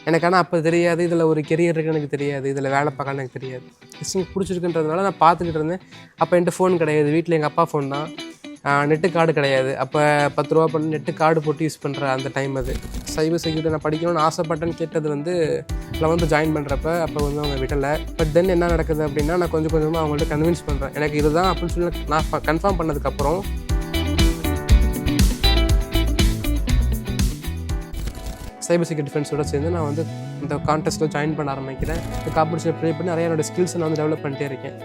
எனக்கு ஆனால் அப்போ தெரியாது, இதில் ஒரு கெரியர் இருக்குன்னு எனக்கு தெரியாது, இதில் வேலை பார்க்கணும்னு எனக்கு தெரியாது. ஜஸ்ட் பிடிச்சிருக்குன்றதுனால நான் பார்த்துக்கிட்டு இருந்தேன். அப்போ என்கிட்ட ஃபோன் கிடையாது, வீட்டில் எங்கள் அப்பா ஃபோன் தான். நெட்டு கார்டு கிடையாது. அப்போ 10 ரூபா பண்ணி நெட்டு கார்டு போட்டு யூஸ் பண்ணுற அந்த டைம் அது. சைபர் செக்யூரிட்டி நான் படிக்கணும்னு ஆசைப்பட்டேன்னு கேட்டது வந்து 11th ஜாயின் பண்ணுறப்ப. அப்போ வந்து அவங்க விடலை. பட் தென் என்ன நடக்குது அப்படின்னா, நான் கொஞ்சம் கொஞ்சமாக அவங்கள்ட்ட கன்வின்ஸ் பண்ணுறேன் எனக்கு இதுதான் அப்படின்னு சொல்லி நான் கன்ஃபார்ம் பண்ணதுக்கப்புறம் சைபர் செக்யூரிட்டி ஃப்ரெண்ட்ஸோடு சேர்ந்து நான் வந்து இந்த கான்டெஸ்ட்டில் ஜாயின் பண்ண ஆரம்பிக்கிறேன். இந்த காம்படிஷனில் ப்ளே பண்ணி நிறைய என்னோடய ஸ்கில்ஸை நான் வந்து டெவலப் பண்ணிட்டே இருக்கேன்.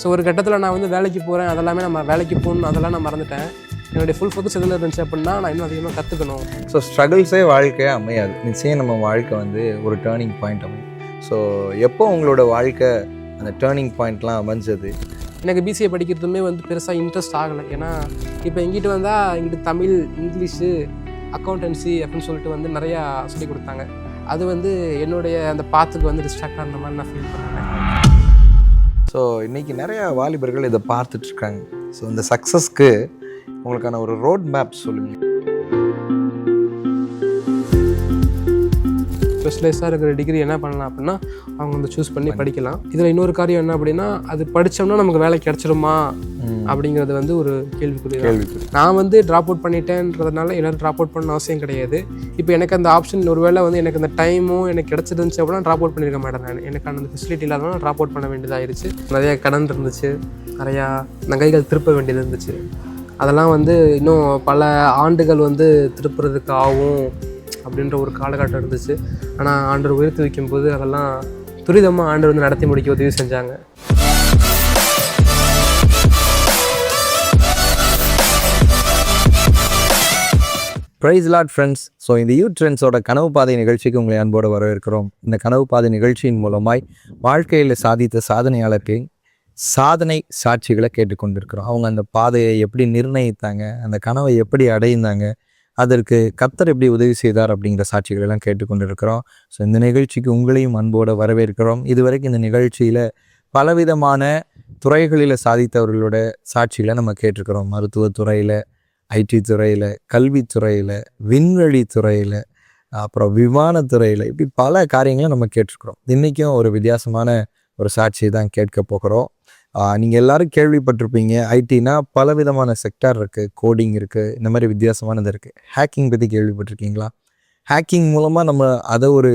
ஸோ ஒரு கட்டத்தில் நான் வந்து வேலைக்கு போகிறேன், அதெல்லாமே நம்ம வேலைக்கு போகணும் அதெல்லாம் நான் மறந்துட்டேன். என்னுடைய ஃபுல் ஃபோக்கஸ் எதில் இருந்துச்சு அப்படின்னா, நான் இன்னும் அதிகமாக கற்றுக்கணும். ஸோ ஸ்ட்ரகிள்ஸே வாழ்க்கையாக அமையாது. நிச்சயம் நம்ம வாழ்க்கை வந்து ஒரு டேர்னிங் பாயிண்ட் அமையும். ஸோ எப்போ உங்களோட வாழ்க்கை அந்த டேர்னிங் பாயிண்ட்லாம் அமைஞ்சது? எனக்கு பிசிஏ படிக்கிறதுமே வந்து பெருசாக இன்ட்ரெஸ்ட் ஆகலை. ஏன்னா இப்போ எங்கிட்ட வந்தால் இங்கிட்டு தமிழ், இங்கிலீஷு, அக்கௌண்டன்சி அப்படின்னு சொல்லிட்டு வந்து நிறையா சொல்லி கொடுத்தாங்க. அது வந்து என்னுடைய அந்த பாத்துக்கு வந்து டிஸ்ட்ராக்ட் ஆன மாதிரி நான் ஃபீல் பண்ணேன். ஸோ இன்றைக்கி நிறையா வாலிபர்கள் இதை பார்த்துட்ருக்காங்க. ஸோ இந்த சக்ஸஸ்க்கு உங்களுக்கான ஒரு ரோட் மேப் சொல்லுங்கள். ஸ்பெஷலைஸாக இருக்கிற டிகிரி என்ன பண்ணலாம் அப்படின்னா, அவங்க வந்து சூஸ் பண்ணி படிக்கலாம். இதில் இன்னொரு காரியம் என்ன அப்படின்னா, அது படித்தோம்னா நமக்கு வேலை கிடச்சிருமா அப்படிங்கிறது வந்து ஒரு கேள்விக்குரிய. நான் வந்து ட்ராப் அவுட் பண்ணிட்டேன்றதுனால எல்லோரும் ட்ராப் அவுட் பண்ண அவசியம் கிடையாது. இப்போ எனக்கு அந்த ஆப்ஷன் ஒருவேளை வந்து எனக்கு அந்த டைமும் எனக்கு கிடச்சிருந்துச்சு அப்படின்னா ட்ராப் அவுட் பண்ணியிருக்க மாட்டேன். நான் எனக்கான அந்த ஃபெசிலிட்டி இல்லாதனால ட்ராப் அவுட் பண்ண வேண்டியதாகிடுச்சு. நிறையா கடன் இருந்துச்சு, நிறையா நகைகள் திருப்ப வேண்டியது இருந்துச்சு. அதெல்லாம் வந்து இன்னும் பல ஆண்டுகள் வந்து திருப்புறதுக்கு ஆகும் அப்படின்ற ஒரு காலகட்டம் இருந்துச்சு. ஆனால் ஆண்டவர் உயர்த்தி வைக்கும்போது அதெல்லாம் துரிதமாக ஆண்டவர் வந்து நடத்தி முடிக்க உதவி செஞ்சாங்க. Praise lord friends. ஸோ இந்த யூத் ட்ரெண்ட்ஸோட கனவு பாதை நிகழ்ச்சிக்கு உங்களை அன்போடு வரவேற்கிறோம். இந்த கனவு பாதை நிகழ்ச்சியின் மூலமாய் வாழ்க்கையில் சாதித்த சாதனையாளருக்கு சாதனை சாட்சிகளை கேட்டுக்கொண்டிருக்கிறோம். அவங்க அந்த பாதையை எப்படி நிர்ணயித்தாங்க, அந்த கனவை எப்படி அடைந்தாங்க, அதற்கு கர்த்தர் எப்படி உதவி செய்தார் அப்படிங்கிற சாட்சிகள் எல்லாம் கேட்டுக்கொண்டிருக்கிறோம். ஸோ இந்த நிகழ்ச்சிக்கு உங்களையும் அன்போடு வரவேற்கிறோம். இதுவரைக்கும் இந்த நிகழ்ச்சியில் பலவிதமான துறைகளில் சாதித்தவர்களோட சாட்சிகளை நம்ம கேட்டிருக்கிறோம். மருத்துவத்துறையில், ஐடி துறையில், கல்வித்துறையில், விண்வெளி துறையில், அப்புறம் விமானத்துறையில், இப்படி பல காரியங்களை நம்ம கேட்டிருக்கிறோம். இன்றைக்கும் ஒரு வித்தியாசமான ஒரு சாட்சியை தான் கேட்க போகிறோம். நீங்கள் எல்லோரும் கேள்விப்பட்டிருப்பீங்க, ஐடினா பலவிதமான செக்டார் இருக்குது, கோடிங் இருக்குது, இந்த மாதிரி வித்தியாசமானது இருக்குது. ஹேக்கிங் பற்றி கேள்விப்பட்டிருக்கீங்களா? ஹேக்கிங் மூலமாக நம்ம அதை ஒரு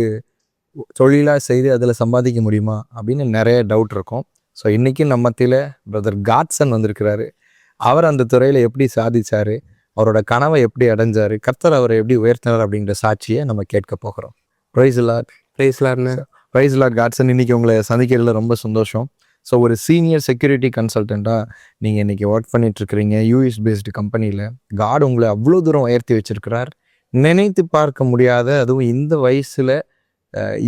தொழிலாக செய்து அதில் சம்பாதிக்க முடியுமா அப்படின்னு நிறைய டவுட் இருக்கும். ஸோ இன்றைக்கும் நம்ம மத்தியில் பிரதர் காட்சன் வந்திருக்கிறாரு. அவர் அந்த துறையில் எப்படி சாதிச்சார், அவரோட கனவை எப்படி அடைஞ்சார், கர்த்தர் அவரை எப்படி உயர்த்தினார் அப்படிங்கிற சாட்சியை நம்ம கேட்க போகிறோம். Praise lord. Praise lord Godson. இன்றைக்கி உங்களை சந்திக்கிறதுல ரொம்ப சந்தோஷம். ஸோ ஒரு சீனியர் செக்யூரிட்டி கன்சல்டண்ட்டாக நீங்கள் இன்றைக்கி ஒர்க் பண்ணிகிட்ருக்கிறீங்க யூஎஸ் பேஸ்டு கம்பெனியில். காட் உங்களை அவ்வளோ தூரம் உயர்த்தி வச்சுருக்கிறார். நினைத்து பார்க்க முடியாத, அதுவும் இந்த வயசில்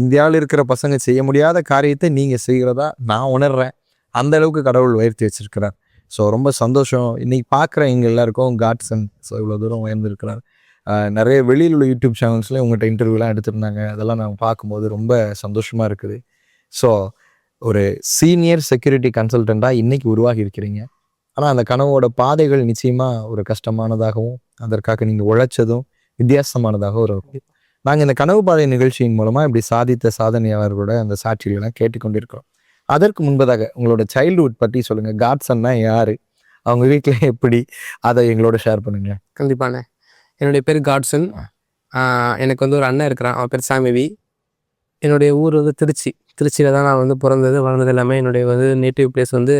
இந்தியாவில் இருக்கிற பசங்க செய்ய முடியாத காரியத்தை நீங்கள் செய்கிறதா நான் உணர்கிறேன். அந்த அளவுக்கு கடவுள் உயர்த்தி வச்சுருக்கிறார். ஸோ ரொம்ப சந்தோஷம். இன்றைக்கி பார்க்குற எங்கள் எல்லாருக்கும் காட்சன் ஸோ இவ்வளோ தூரம் உயர்ந்திருக்கிறார். நிறைய வெளியில் உள்ள யூடியூப் சேனல்ஸில் உங்கள்கிட்ட இன்டர்வியூலாம் எடுத்திருந்தாங்க. அதெல்லாம் நாங்கள் பார்க்கும்போது ரொம்ப சந்தோஷமாக இருக்குது. ஸோ ஒரு சீனியர் செக்யூரிட்டி கன்சல்டண்ட்டாக இன்றைக்கி உருவாகி இருக்கிறீங்க. ஆனால் அந்த கனவோட பாதைகள் நிச்சயமாக ஒரு கஷ்டமானதாகவும் அதற்காக நீங்கள் உழைச்சதும் வித்தியாசமானதாகவும் இருக்கும். நாங்கள் இந்த கனவு பாதை நிகழ்ச்சியின் மூலமாக இப்படி சாதித்த சாதனையாளர்களோட அந்த சாட்சிகளெல்லாம் கேட்டுக்கொண்டிருக்கிறோம். அதற்கு முன்பதாக உங்களோட சைல்டுஹுட் பற்றி சொல்லுங்கள். காட்சன்னா யார், அவங்க வீட்டில் எப்படி, அதை எங்களோட ஷேர் பண்ணுங்க. கண்டிப்பாண்ணே. என்னுடைய பேர் காட்சன். எனக்கு வந்து ஒரு அண்ணன் இருக்கிறான், அவன் பேர் சாமிவி. என்னுடைய ஊர் வந்து திருச்சியில் தான் நான் வந்து பிறந்தது வளர்ந்தது. எல்லாமே என்னுடைய வந்து நேட்டிவ் பிளேஸ் வந்து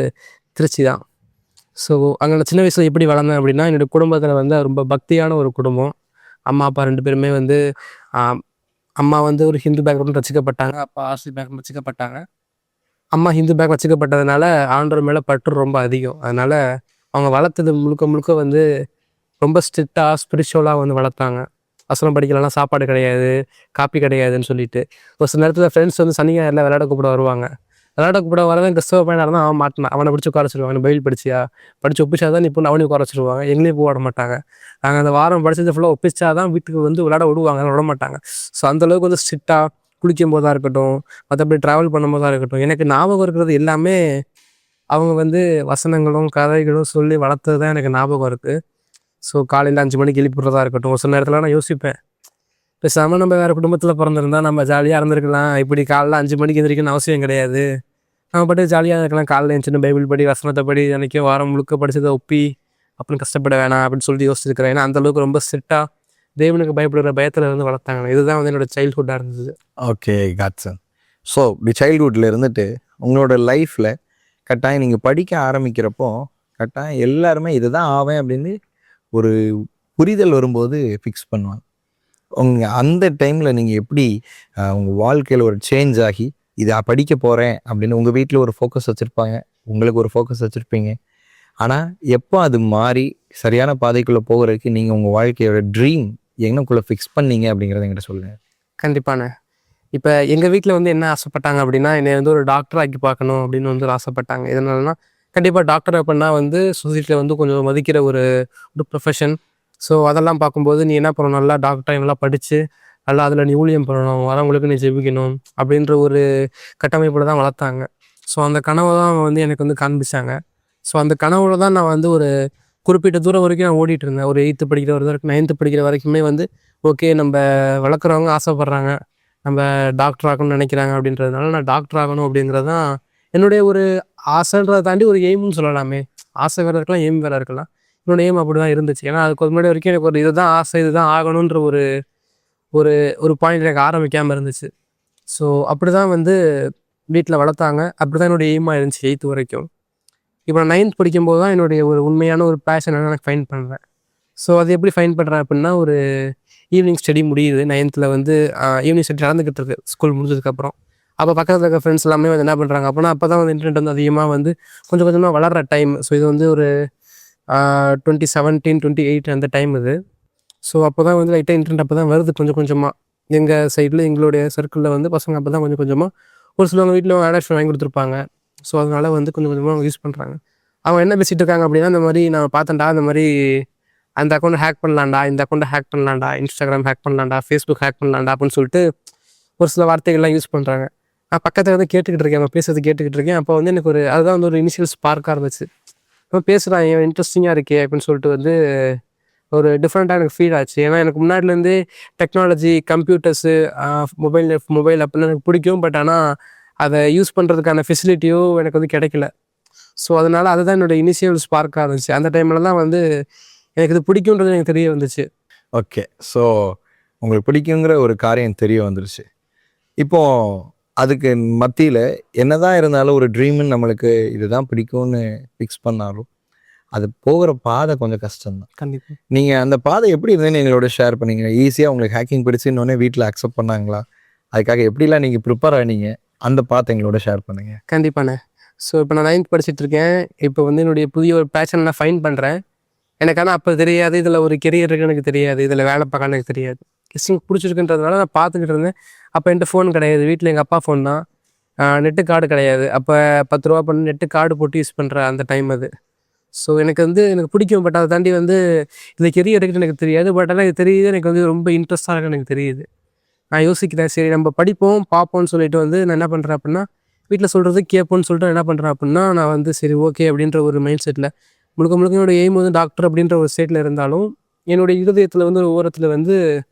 திருச்சி தான். ஸோ அங்கே நான் சின்ன வயசில் எப்படி வளர்ந்தேன் அப்படின்னா, என்னுடைய குடும்பத்தில் வந்து ரொம்ப பக்தியான ஒரு குடும்பம். அம்மா அப்பா 2 பேருமே வந்து அம்மா வந்து ஒரு ஹிந்து பேக்ரவுண்ட் ரசிக்கப்பட்டாங்க, அப்பா ஆர்சி பேக்ரவுண்ட் ரசிக்கப்பட்டாங்க. அம்மா ஹிந்து பேக் வச்சுக்கப்பட்டதுனால ஆண்டவர் மேலே பற்று ரொம்ப அதிகம். அதனால் அவங்க வளர்த்தது முழுக்க வந்து ரொம்ப ஸ்ட்ரிக்டாக ஸ்பிரிச்சுவலாக வந்து வளர்த்தாங்க. வசனம் படிக்கலாம், சாப்பாடு கிடையாது, காப்பி கிடையாதுன்னு சொல்லிட்டு. ஒரு சில நேரத்தில் ஃப்ரெண்ட்ஸ் வந்து சனி ஞாயிறில் விளையாட கூப்பிட வருவாங்க. விளையாட கூப்பிட வரதான் கிறிஸ்தவ பையனாக இருந்தால் அவன் மாட்டினான். அவனை பிடிச்சி உட்கார வச்சுருவாங்க. பைபிள் படிச்சியா, படித்து ஒப்பிச்சா தான் இப்போ அவனையும் உட்கார வச்சுருவாங்க. எங்களையும் போக விட மாட்டாங்க. நாங்கள் அந்த வாரம் படித்தது ஃபுல்லாக ஒப்பிச்சா தான் வீட்டுக்கு வந்து விளையாட விடுவாங்க, விட மாட்டாங்க. ஸோ அந்தளவுக்கு வந்து ஸ்ட்ரிக்டாக குளிக்கும் போதாக இருக்கட்டும், மற்றபடி ட்ராவல் பண்ணும் போதாக இருக்கட்டும், எனக்கு ஞாபகம் இருக்கிறது எல்லாமே அவங்க வந்து வசனங்களும் கதைகளும் சொல்லி வளர்த்தது தான் எனக்கு ஞாபகம் இருக்குது. ஸோ காலையில் 5 மணிக்கு எழுப்பிடுறதா இருக்கட்டும். ஒரு சில நேரத்தில் நான் யோசிப்பேன், பேசாமல் நம்ம வேறு குடும்பத்தில் பிறந்திருந்தா நம்ம ஜாலியாக இருந்திருக்கலாம். இப்படி காலைல 5 மணிக்கு எந்திரிக்கணும்னு அவசியம் கிடையாது. நம்ம பாட்டுக்கு ஜாலியாக இருக்கலாம். காலைல எழுந்துச்சின்னு பைபிள் படி, வசனத்தை படி, அன்றைக்கி வாரம் முழுக்க படிச்சதை ஒப்பி அப்படின்னு கஷ்டப்பட வேணாம் அப்படின்னு சொல்லிட்டு யோசிச்சிருக்கிறேன். ஏன்னா அந்தளவுக்கு ரொம்ப ஸ்ட்ரிக்டாக தேவனுக்கு பயப்படுற பயத்தில் இருந்து வளர்த்தாங்க. இதுதான் வந்து என்னோடய சைல்ட்ஹுட்டாக இருந்தது. ஓகே காட்சன். ஸோ இப்படி சைல்ட்ஹுட்டில் இருந்துட்டு உங்களோட லைஃப்பில் கட்டாயம் நீங்கள் படிக்க ஆரம்பிக்கிறப்போ கட்டாயம் எல்லாருமே இதை தான் ஆவேன் அப்படின்னு ஒரு புரிதல் வரும்போது ஃபிக்ஸ் பண்ணுவாங்க. அந்த டைமில் நீங்கள் எப்படி உங்கள் வாழ்க்கையில் ஒரு சேஞ்ச் ஆகி இதை படிக்க போகிறேன் அப்படின்னு உங்கள் வீட்டில் ஒரு ஃபோக்கஸ் வச்சுருப்பாங்க, உங்களுக்கு ஒரு ஃபோக்கஸ் வச்சுருப்பீங்க. ஆனால் எப்போ அது மாறி சரியான பாதைக்குள்ளே போகிறதுக்கு நீங்கள் உங்கள் வாழ்க்கையோட ட்ரீம் எங்கக்குள்ளே ஃபிக்ஸ் பண்ணீங்க அப்படிங்கிறத என்கிட்ட சொல்லுங்கள். கண்டிப்பாண்ணே. இப்போ எங்கள் வீட்டில் வந்து என்ன ஆசைப்பட்டாங்க அப்படின்னா, என்னை வந்து ஒரு டாக்டர் ஆக்கி பார்க்கணும் அப்படின்னு வந்து ஆசைப்பட்டாங்க. எதனாலனா கண்டிப்பாக டாக்டர் அப்படின்னா வந்து சொசைட்டியில் வந்து கொஞ்சம் மதிக்கிற ஒரு ப்ரொஃபஷன். ஸோ அதெல்லாம் பார்க்கும்போது நீ என்ன பண்ணணும், நல்லா டாக்டராக நல்லா படித்து நல்லா அதில் நீ ஊழியம் பண்ணணும், வரவங்களுக்கு நீ ஜெபிக்கணும் அப்படின்ற ஒரு கட்டமைப்பில் தான் வளர்த்தாங்க. ஸோ அந்த கனவை தான் வந்து எனக்கு வந்து காண்பிச்சாங்க. ஸோ அந்த கனவுல தான் நான் வந்து ஒரு குறிப்பிட்ட தூரம் வரைக்கும் நான் ஓடிட்டு இருந்தேன். ஒரு 8th படிக்கிற வரைக்கும் 9th படிக்கிற வரைக்குமே வந்து ஓகே நம்ம வளர்க்குறவங்க ஆசைப்பட்றாங்க, நம்ம டாக்டர் ஆகணும்னு நினைக்கிறாங்க அப்படின்றதுனால நான் டாக்டர் ஆகணும் அப்படிங்கிறது தான் என்னுடைய ஒரு ஆசைன்றதை தாண்டி ஒரு எய்ம்னு சொல்லலாமே. ஆசை வேறு இருக்கலாம், எய்ம் வேறு இருக்கலாம். என்னோட எய்ம் அப்படி தான் இருந்துச்சு. ஏன்னா அதுக்கு முன்னாடி வரைக்கும் எனக்கு ஒரு இதுதான் ஆசை, இதுதான் ஆகணுன்ற ஒரு ஒரு ஒரு பாயிண்ட் எனக்கு ஆரம்பிக்காமல் இருந்துச்சு. ஸோ அப்படி தான் வந்து வீட்டில் வளர்த்தாங்க. அப்படி தான் என்னுடைய எய்மாக இருந்துச்சு 8th வரைக்கும். இப்போ நான் 9th படிக்கும்போது தான் என்னுடைய ஒரு உண்மையான ஒரு பேஷன் எனக்கு ஃபைன் பண்ணுறேன். ஸோ அது எப்படி ஃபைன் பண்ணுறேன் அப்படின்னா, ஒரு ஈவினிங் ஸ்டடி முடியுது 9th வந்து ஈவினிங் ஸ்டடி நடந்துக்கிட்டு இருக்கு ஸ்கூல் முடிஞ்சதுக்கப்புறம். அப்போ பக்கத்தில் இருக்க ஃப்ரெண்ட்ஸ் எல்லாமே வந்து என்ன பண்ணுறாங்க அப்படின்னா, அப்போ தான் வந்து இன்டர்நெட் வந்து அதிகமாக வந்து கொஞ்சம் கொஞ்சமாக வளர்கிற டைம். ஸோ இது வந்து ஒரு 2017, 2018 அந்த டைம் இது. ஸோ அப்போ தான் வந்து லைட்டாக இன்டர்நெட் அப்போ தான் வருது கொஞ்சம் கொஞ்சமாக. எங்கள் சைடில் எங்களுடைய சர்க்கிளில் வந்து பசங்க அப்போ தான் கொஞ்சம் கொஞ்சமாக ஒரு சிலவங்க வீட்டில் ஆண்ட்ராய்ட் ஃபோன் வாங்கி கொடுத்துருப்பாங்க. ஸோ அதனால் வந்து கொஞ்சம் கொஞ்சமாக அவங்க யூஸ் பண்ணுறாங்க. அவங்க என்ன பேசிகிட்டு இருக்காங்க அப்படின்னா, இந்த மாதிரி நான் பார்த்தேன்டா, இந்த மாதிரி அந்த அக்கௌண்ட்டை ஹேக் பண்ணலாம்டா, இந்த அக்கௌண்ட்டை ஹேக் பண்ணலாம்டா, இன்ஸ்டாகிராம் ஹேக் பண்ணலாம்டா, ஃபேஸ்புக் ஹேக் பண்ணலாம்டா அப்படின்னு சொல்லிட்டு ஒரு சில வார்த்தைகள்லாம் யூஸ் பண்ணுறாங்க. நான் பக்கத்தில் வந்து கேட்டுக்கிட்டு இருக்கேன், அவங்க பேசுறது கேட்டுக்கிட்டு இருக்கேன். அப்போ வந்து எனக்கு அதுதான் வந்து ஒரு இனிஷியல் ஸ்பார்க்காக இருந்துச்சு. இப்போ பேசுகிறான், இன்ட்ரெஸ்டிங்காக இருக்கே அப்படின்னு சொல்லிட்டு வந்து ஒரு டிஃப்ரெண்ட்டாக எனக்கு ஃபீல் ஆச்சு. ஏன்னா எனக்கு முன்னாடிலேருந்தே டெக்னாலஜி, கம்ப்யூட்டர்ஸு, மொபைல் அப்படின்னு எனக்கு பிடிக்கும். பட் ஆனால் அதை யூஸ் பண்ணுறதுக்கான ஃபெசிலிட்டியோ எனக்கு வந்து கிடைக்கல. ஸோ அதனால் அதுதான் என்னோடய இனிஷியல் ஸ்பார்க்காக இருந்துச்சு. அந்த டைமில் தான் வந்து எனக்கு இது பிடிக்குன்றது எனக்கு தெரிய வந்துச்சு. ஓகே. ஸோ உங்களுக்கு பிடிக்குங்கிற ஒரு காரியம் தெரிய வந்துருச்சு. இப்போது அதுக்கு மத்தியில் என்னதான் இருந்தாலும் ஒரு ட்ரீம்னு நம்மளுக்கு இதுதான் பிடிக்கும்னு ஃபிக்ஸ் பண்ணாலும் அது போகிற பாதை கொஞ்சம் கஷ்டம்தான். கண்டிப்பாக. நீங்கள் அந்த பாதை எப்படி இருந்ததுன்னு எங்களோட ஷேர் பண்ணீங்க. ஈஸியாக உங்களுக்கு ஹேக்கிங் பிடிச்சின்னொன்னே வீட்டில் அக்செப்ட் பண்ணாங்களா? அதுக்காக எப்படிலாம் நீங்கள் ப்ரிப்பேர் ஆனீங்க? அந்த பாதை எங்களோட ஷேர் பண்ணுங்க. கண்டிப்பாண்ணே. ஸோ இப்போ நான் 9th படிச்சுட்டு இருக்கேன். இப்போ வந்து என்னுடைய புதிய ஒரு பேஷன் நான் ஃபைன் பண்ணுறேன். எனக்கு ஆனால் அப்போ தெரியாது, இதில் ஒரு கெரியர் இருக்குன்னு எனக்கு தெரியாது, இதில் வேலை பார்க்க எனக்கு தெரியாது. கிறிஸ்டின் பிடிச்சிருக்குன்றதுனால நான் பார்த்துக்கிட்டு இருந்தேன். அப்போ என்கிட்ட ஃபோன் கிடையாது, வீட்டில் எங்கள் அப்பா ஃபோன் தான். நெட்டு கார்டு கிடையாது. அப்போ 10 ரூபா பண்ணி நெட்டு கார்டு போட்டு யூஸ் பண்ணுற அந்த டைம் அது. ஸோ எனக்கு வந்து எனக்கு பிடிக்கும். பட் அதை தாண்டி வந்து இதில் கெரியர் இருக்குன்னு எனக்கு தெரியாது. பட் ஆனால் இது தெரியுது, எனக்கு வந்து ரொம்ப இன்ட்ரெஸ்ட்டாக இருக்குன்னு எனக்கு தெரியுது. நான் யோசிக்கிறேன், சரி நம்ம படிப்போம் பார்ப்போம்னு சொல்லிட்டு வந்து நான் என்ன பண்ணுறேன் அப்படின்னா, வீட்டில் சொல்கிறது கேட்போன்னு சொல்லிட்டு என்ன பண்ணுறேன் அப்படின்னா, நான் வந்து சரி ஓகே அப்படின்ற ஒரு மைண்ட் செட்டில் முழுக்க முழுக்க என்னோடய எய்ம் வந்து டாக்டர் அப்படின்ற ஒரு ஸ்டேட்டில் இருந்தாலும் என்னுடைய இருதயத்தில் வந்து ஒரு ஓரத்தில் வந்து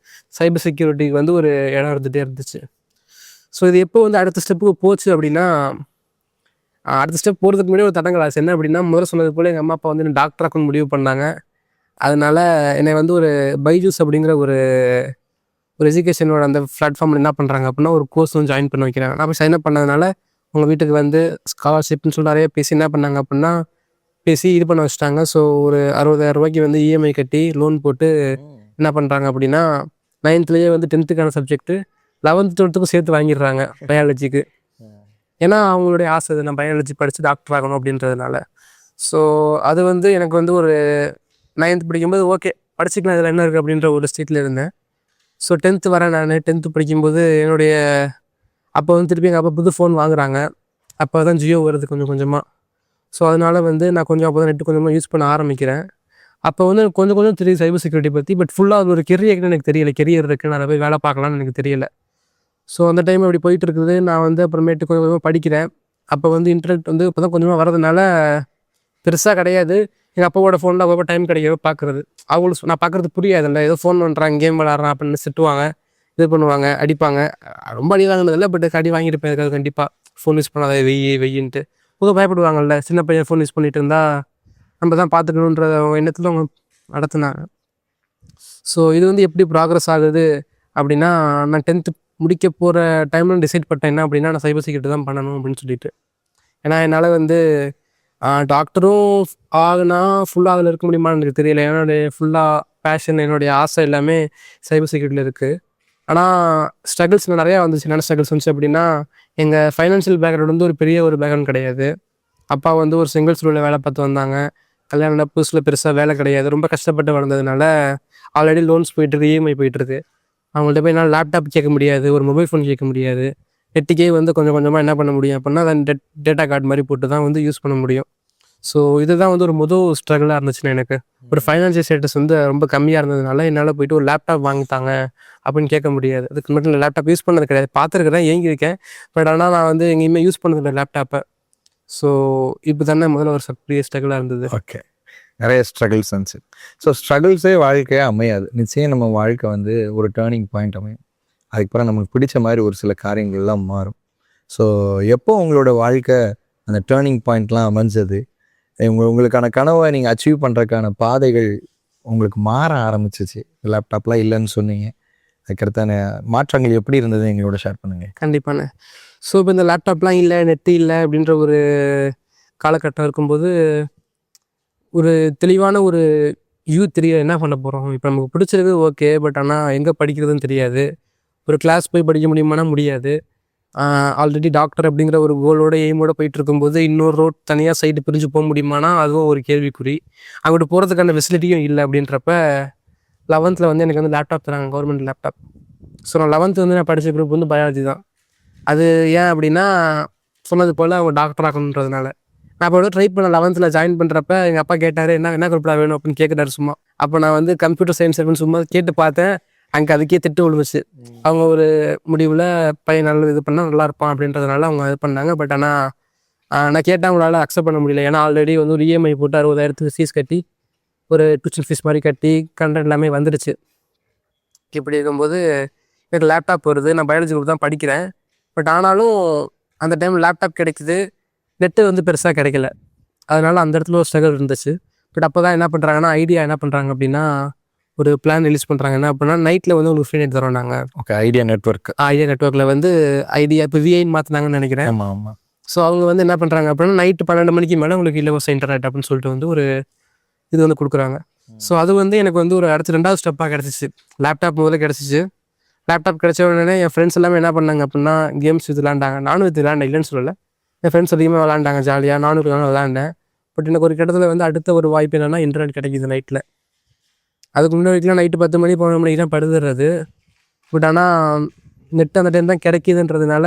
சைபர் செக்யூரிட்டிக்கு வந்து ஒரு இடம் இருந்துகிட்டே இருந்துச்சு. ஸோ இது எப்போ வந்து அடுத்த ஸ்டெப்புக்கு போச்சு அப்படின்னா, அடுத்த ஸ்டெப் போகிறதுக்கு முன்னாடி ஒரு தடங்கள் ஆச்சு. என்ன அப்படின்னா, முதல்ல சொன்னது போல் எங்கள் அம்மா அப்பா வந்து என்ன டாக்டர் ஆக்கணும்னு முடிவு பண்ணாங்க. அதனால் என்னை வந்து ஒரு பைஜூஸ் அப்படிங்கிற ஒரு எஜுகேஷனோட அந்த பிளாட்ஃபார்மில் என்ன பண்ணுறாங்க அப்படின்னா, ஒரு கோர்ஸ் வந்து ஜாயின் பண்ண வைக்கிறாங்க. நான் போய் சைன் அப் பண்ணதுனால உங்கள் வீட்டுக்கு வந்து ஸ்காலர்ஷிப்னு சொல்லி நிறைய பேசி என்ன பண்ணாங்க அப்படின்னா, பேசி இது பண்ண வச்சுட்டாங்க. ஸோ ஒரு 60,000 ரூபாய்க்கு வந்து இஎம்ஐ கட்டி லோன் போட்டு என்ன பண்ணுறாங்க அப்படின்னா, 9th வந்து 10th சப்ஜெக்ட்டு 11th 12th சேர்த்து வாங்கிடுறாங்க பயாலஜிக்கு. ஏன்னா அவங்களுடைய ஆசை நான் பயாலஜி படித்து டாக்டர் ஆகணும் அப்படின்றதுனால. ஸோ அது வந்து எனக்கு வந்து ஒரு 9th படிக்கும்போது ஓகே படிச்சுக்கலாம், இதில் என்ன இருக்குது அப்படின்ற ஒரு ஸ்டேட்டில் இருந்தேன். ஸோ 10th வரேன் நான். 10th படிக்கும்போது என்னுடைய அப்போ வந்து திருப்பி எங்கள் அப்பா புது ஃபோன் வாங்குறாங்க. அப்போ தான் ஜியோ வருது கொஞ்சம் கொஞ்சமாக. ஸோ அதனால் வந்து நான் கொஞ்சம் அப்போ தான் நெட்டு கொஞ்சமாக யூஸ் பண்ண ஆரம்பிக்கிறேன். அப்போ வந்து எனக்கு கொஞ்சம் கொஞ்சம் தெரியுது சைபர் செக்யூரிட்டி பற்றி. பட் ஃபுல்லாக அது ஒரு கெரியர்னு எனக்கு தெரியல. கெரியர் இருக்குது, நான் போய் வேலை பார்க்கலான்னு எனக்கு தெரியல. ஸோ அந்த டைம் அப்படி போயிட்டு இருக்குது. நான் வந்து அப்புறமேட்டு கொஞ்சம் கொஞ்சமாக படிக்கிறேன். அப்போ வந்து இன்டர்நெட் வந்து இப்போ தான் கொஞ்சமாக வரதுனால பெருசாக கிடையாது. எங்கள் அப்பாவோட ஃபோனில் அப்போ டைம் கிடைக்கவே பார்க்குறது. அவங்களுக்கு நான் பார்க்குறது புரியாதுல்ல, ஏதோ ஃபோன் பண்ணுறாங்க கேம் விளாட்றான் அப்படின்னு திட்டுவாங்க. இது பண்ணுவாங்க, அடிப்பாங்க. ரொம்ப அடி வாங்கினதில்ல, பட் அடி வாங்கியிருப்பேன் எதுக்காவது கண்டிப்பாக. ஃபோன் யூஸ் பண்ணாத வெய்யின்ட்டு. அவங்க பயப்படுவாங்கல்ல, சின்ன பையன் ஃபோன் யூஸ் பண்ணிட்டு இருந்தா நம்ம தான் பார்த்துக்கணுன்ற எண்ணத்தில் அவங்க நடத்துனாங்க. ஸோ இது வந்து எப்படி ப்ராக்ரஸ் ஆகுது அப்படின்னா, நான் 10th முடிக்க போகிற டைமில் டிசைட் பண்ணிட்டேன் என்ன அப்படின்னா, நான் சைபர் செக்யூரிட்டி தான் பண்ணணும் அப்படின்னு சொல்லிட்டு. ஏன்னா என்னால் வந்து டாக்டரும் ஆகுனா ஃபுல்லாக அதில் இருக்க முடியுமான்னு எனக்கு தெரியல. என்னுடைய ஃபுல்லாக பேஷன், என்னுடைய ஆசை எல்லாமே சைபர் செக்யூரிட்டியில் இருக்குது. ஆனால் ஸ்ட்ரகிள்ஸ் நிறையா வந்துச்சு. என்னென்ன ஸ்ட்ரகிள்ஸ் வந்துச்சு அப்படின்னா, எங்கள் ஃபைனான்ஷியல் பேக்ரவுண்ட் வந்து ஒரு பெரிய ஒரு பேக்ரவுண்ட் கிடையாது. அப்பா வந்து ஒரு சிங்கிள்ஸ் ரூலில் வேலை பார்த்து வந்தாங்க. கல்யாணம் புதுசில் பெருசாக வேலை கிடையாது. ரொம்ப கஷ்டப்பட்டு வளர்ந்ததுனால ஆல்ரெடி லோன்ஸ் போயிட்டுருக்கு, இஎம்ஐ போயிட்டுருக்கு. அவங்கள்ட்ட போய் என்னால் லேப்டாப் கேட்க முடியாது, ஒரு மொபைல் ஃபோன் கேட்க முடியாது. நெட்டுக்கே வந்து கொஞ்சம் கொஞ்சமாக என்ன பண்ண முடியும் அப்படின்னா, அதை டேட்டா கார்டு மாதிரி போட்டு தான் வந்து யூஸ் பண்ண முடியும். ஸோ இதுதான் வந்து ஒரு ஸ்ட்ரகிளாக இருந்துச்சுன்னா எனக்கு. ஒரு ஃபைனான்ஷியல் ஸ்டேட்டஸ் வந்து ரொம்ப கம்மியாக இருந்ததுனால என்னால் போயிட்டு ஒரு லேப்டாப் வாங்கித்தாங்க அப்படின்னு கேட்க முடியாது. அதுக்கு மட்டும் நான் லேப்டாப் யூஸ் பண்ணது கிடையாது. பார்த்துருக்குறேன், ஏங்கியிருக்கேன். பட் ஆனால் நான் வந்து எங்கேயுமே யூஸ் பண்ணதில்லை லேப்டாப்பை. ஸோ இப்போ தானே முதல்ல ஒரு பெரிய ஸ்ட்ரகிளாக இருந்தது. ஓகே, நிறைய ஸ்ட்ரகிள்ஸ் இருந்துச்சு. ஸோ ஸ்ட்ரகிள்ஸே வாழ்க்கையாக அமையாது. நிச்சயம் நம்ம வாழ்க்கை வந்து ஒரு டேர்னிங் பாயிண்ட் அமையும். அதுக்கப்புறம் நமக்கு பிடிச்ச மாதிரி ஒரு சில காரியங்கள்லாம் மாறும். ஸோ எப்போ உங்களோட வாழ்க்கை அந்த டேர்னிங் பாயிண்ட்லாம் அமைஞ்சது, உங்களுக்கான கனவை நீங்கள் அச்சீவ் பண்ணுறதுக்கான பாதைகள் உங்களுக்கு மாற ஆரம்பிச்சிச்சு? லேப்டாப்லாம் இல்லைன்னு சொன்னீங்க, அதுக்கடுத்தான மாற்றங்கள் எப்படி இருந்தது எங்களோட ஷேர் பண்ணுங்கள். கண்டிப்பாண்ணே. ஸோ இப்போ இந்த லேப்டாப்லாம் இல்லை, நெட்டு இல்லை அப்படின்ற ஒரு காலகட்டம் இருக்கும்போது ஒரு தெளிவான ஒரு தெரியல என்ன பண்ண போகிறோம். இப்போ நமக்கு பிடிச்சிருக்கு ஓகே, பட் ஆனால் எங்கே படிக்கிறதுன்னு தெரியாது. ஒரு கிளாஸ் போய் படிக்க முடியுமானா முடியாது. ஆல்ரெடி டாக்டர் அப்படிங்கிற ஒரு கோலோட எய்மோட போயிட்டு இருக்கும்போது இன்னொரு ரோட் தனியாக சைடு பிரிஞ்சு போக முடியுமானா அதுவும் ஒரு கேள்விக்குறி. அங்கிட்டு போகிறதுக்கான ஃபெசிலிட்டியும் இல்லை. அப்படின்றப்ப 11th வந்து எனக்கு வந்து லேப்டாப் தராங்க, கவர்மெண்ட் லேப்டாப். ஸோ நான் 11th வந்து நான் படித்த குரூப் வந்து பயாலஜி தான். அது ஏன் அப்படின்னா, சொன்னது போல் அவங்க டாக்டர் ஆகணுன்றதுனால. நான் அப்போ ட்ரை பண்ண 11th ஜாயின் பண்ணுறப்ப எங்கள் அப்பா கேட்டார், என்ன குரூப்டா வேணும் அப்படின்னு கேட்குறாரு சும்மா. அப்போ நான் வந்து கம்ப்யூட்டர் சயின்ஸ் அப்படின்னு சும்மா கேட்டு பார்த்தேன். அங்கே அதுக்கே திட்டு விழுந்துச்சு. அவங்க ஒரு முடிவில் பையன் நல்ல இது பண்ணால் நல்லா இருப்பான் அப்படின்றதுனால அவங்க இது பண்ணாங்க. பட் ஆனால் நான் கேட்டால் அவங்களால அக்செப்ட் பண்ண முடியல. ஏன்னா ஆல்ரெடி வந்து ஒரு இஎம்ஐ போட்டு 60,000 ஃபீஸ் கட்டி ஒரு டியூஷன் ஃபீஸ் மாதிரி கட்டி கண்டென்ட் எல்லாமே வந்துடுச்சு. இப்படி இருக்கும்போது எனக்கு லேப்டாப் வருது, நான் பயாலஜி குரூப் தான் படிக்கிறேன். பட் ஆனாலும் அந்த டைம் லேப்டாப் கிடைக்குது, நெட்டு வந்து பெருசாக கிடைக்கல. அதனால அந்த இடத்துல ஒரு ஸ்ட்ரகிள் இருந்துச்சு. பட் அப்போ தான் என்ன பண்ணுறாங்கன்னா, ஐடியா என்ன பண்ணுறாங்க அப்படின்னா, ஒரு பிளான் ரிலீஸ் பண்ணுறாங்க. என்ன அப்படின்னா, நைட்டில் வந்து உங்களுக்கு ஃப்ரீ நெட் தரோம் நாங்கள். ஓகே, ஐடியா நெட்ஒர்க்கில் வந்து ஐடியா இப்போ விஐன்னு மாற்றினாங்கன்னு நினைக்கிறேன். ஆமாம் ஆமாம். ஸோ அவங்க வந்து என்ன பண்ணுறாங்க அப்படின்னா, நைட்டு 12 மணிக்கு மேலே உங்களுக்கு இலவச இன்டர்நெட் அப்படின்னு சொல்லிட்டு வந்து ஒரு இது வந்து கொடுக்குறாங்க. ஸோ அது வந்து எனக்கு வந்து ஒரு அடுத்த 2வது ஸ்டெப்பாக கிடச்சிச்சு. லேப்டாப் முதல்ல கிடச்சிச்சு. லேப்டாப் கிடச்ச உடனே என் ஃப்ரெண்ட்ஸ் எல்லாமே என்ன பண்ணாங்க அப்படின்னா, கேம்ஸ் இது விளாண்டாங்க. நானும் இது விளாண்டேன், இல்லைன்னு சொல்லலை. என் ஃப்ரெண்ட்ஸ் அதிகமாக விளாண்டாங்க ஜாலியாக. நானும் விளாண்டேன். பட் எனக்கு ஒரு கட்டத்தில் வந்து அடுத்த ஒரு வாய்ப்பு என்னென்னா, இன்டர்நெட் கிடைக்கிது நைட்டில். அதுக்கு முன்னாடி வரைக்கும் நைட்டு 10 மணி 11 மணிக்கு தான் படுதுறது. பட் ஆனால் நெட் அந்த டைம் தான் கிடைக்கிதுன்றதுனால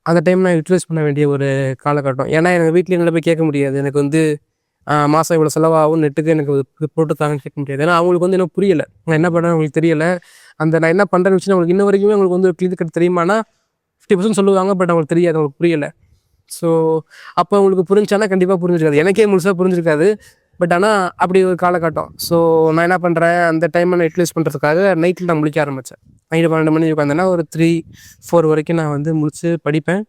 அந்த டைம் நான் யூட்டிலைஸ் பண்ண வேண்டிய ஒரு காலகட்டம். ஏன்னா எங்கள் வீட்டில் என்னால் போய் கேட்க முடியாது. எனக்கு வந்து மாதம் இவ்வளோ செலவாகும் நெட்டுக்கு, எனக்கு இது போட்டு தாங்கன்னு கேட்க முடியாது. ஏன்னா அவங்களுக்கு வந்து எனக்கு புரியலை, நான் என்ன பண்ணுறேன் அவங்களுக்கு தெரியலை. நான் என்ன பண்ணுறேன்னு வச்சு அவங்களுக்கு இன்ன வரைக்குமே அவங்களுக்கு வந்து கிளியர் கட் தெரியுமானா 50% சொல்லுவாங்க. பட் அவங்களுக்கு தெரியாது, அவங்களுக்கு புரியலை. ஸோ அப்போ அவங்களுக்கு புரிஞ்சானா கண்டிப்பாக புரிஞ்சிருக்காது, எனக்கே முழுசாக புரிஞ்சிருக்காது. பட் ஆனால் அப்படி ஒரு காலகட்டம். ஸோ நான் என்ன பண்ணுறேன், அந்த டைமை நான் யூட்டிலைஸ் பண்ணுறதுக்காக நைட்டில் நான் முழிக்க ஆரம்பித்தேன். நைட்டு 12 மணி உட்காந்தேன்னா ஒரு 3-4 வரைக்கும் நான் வந்து படிப்பேன்.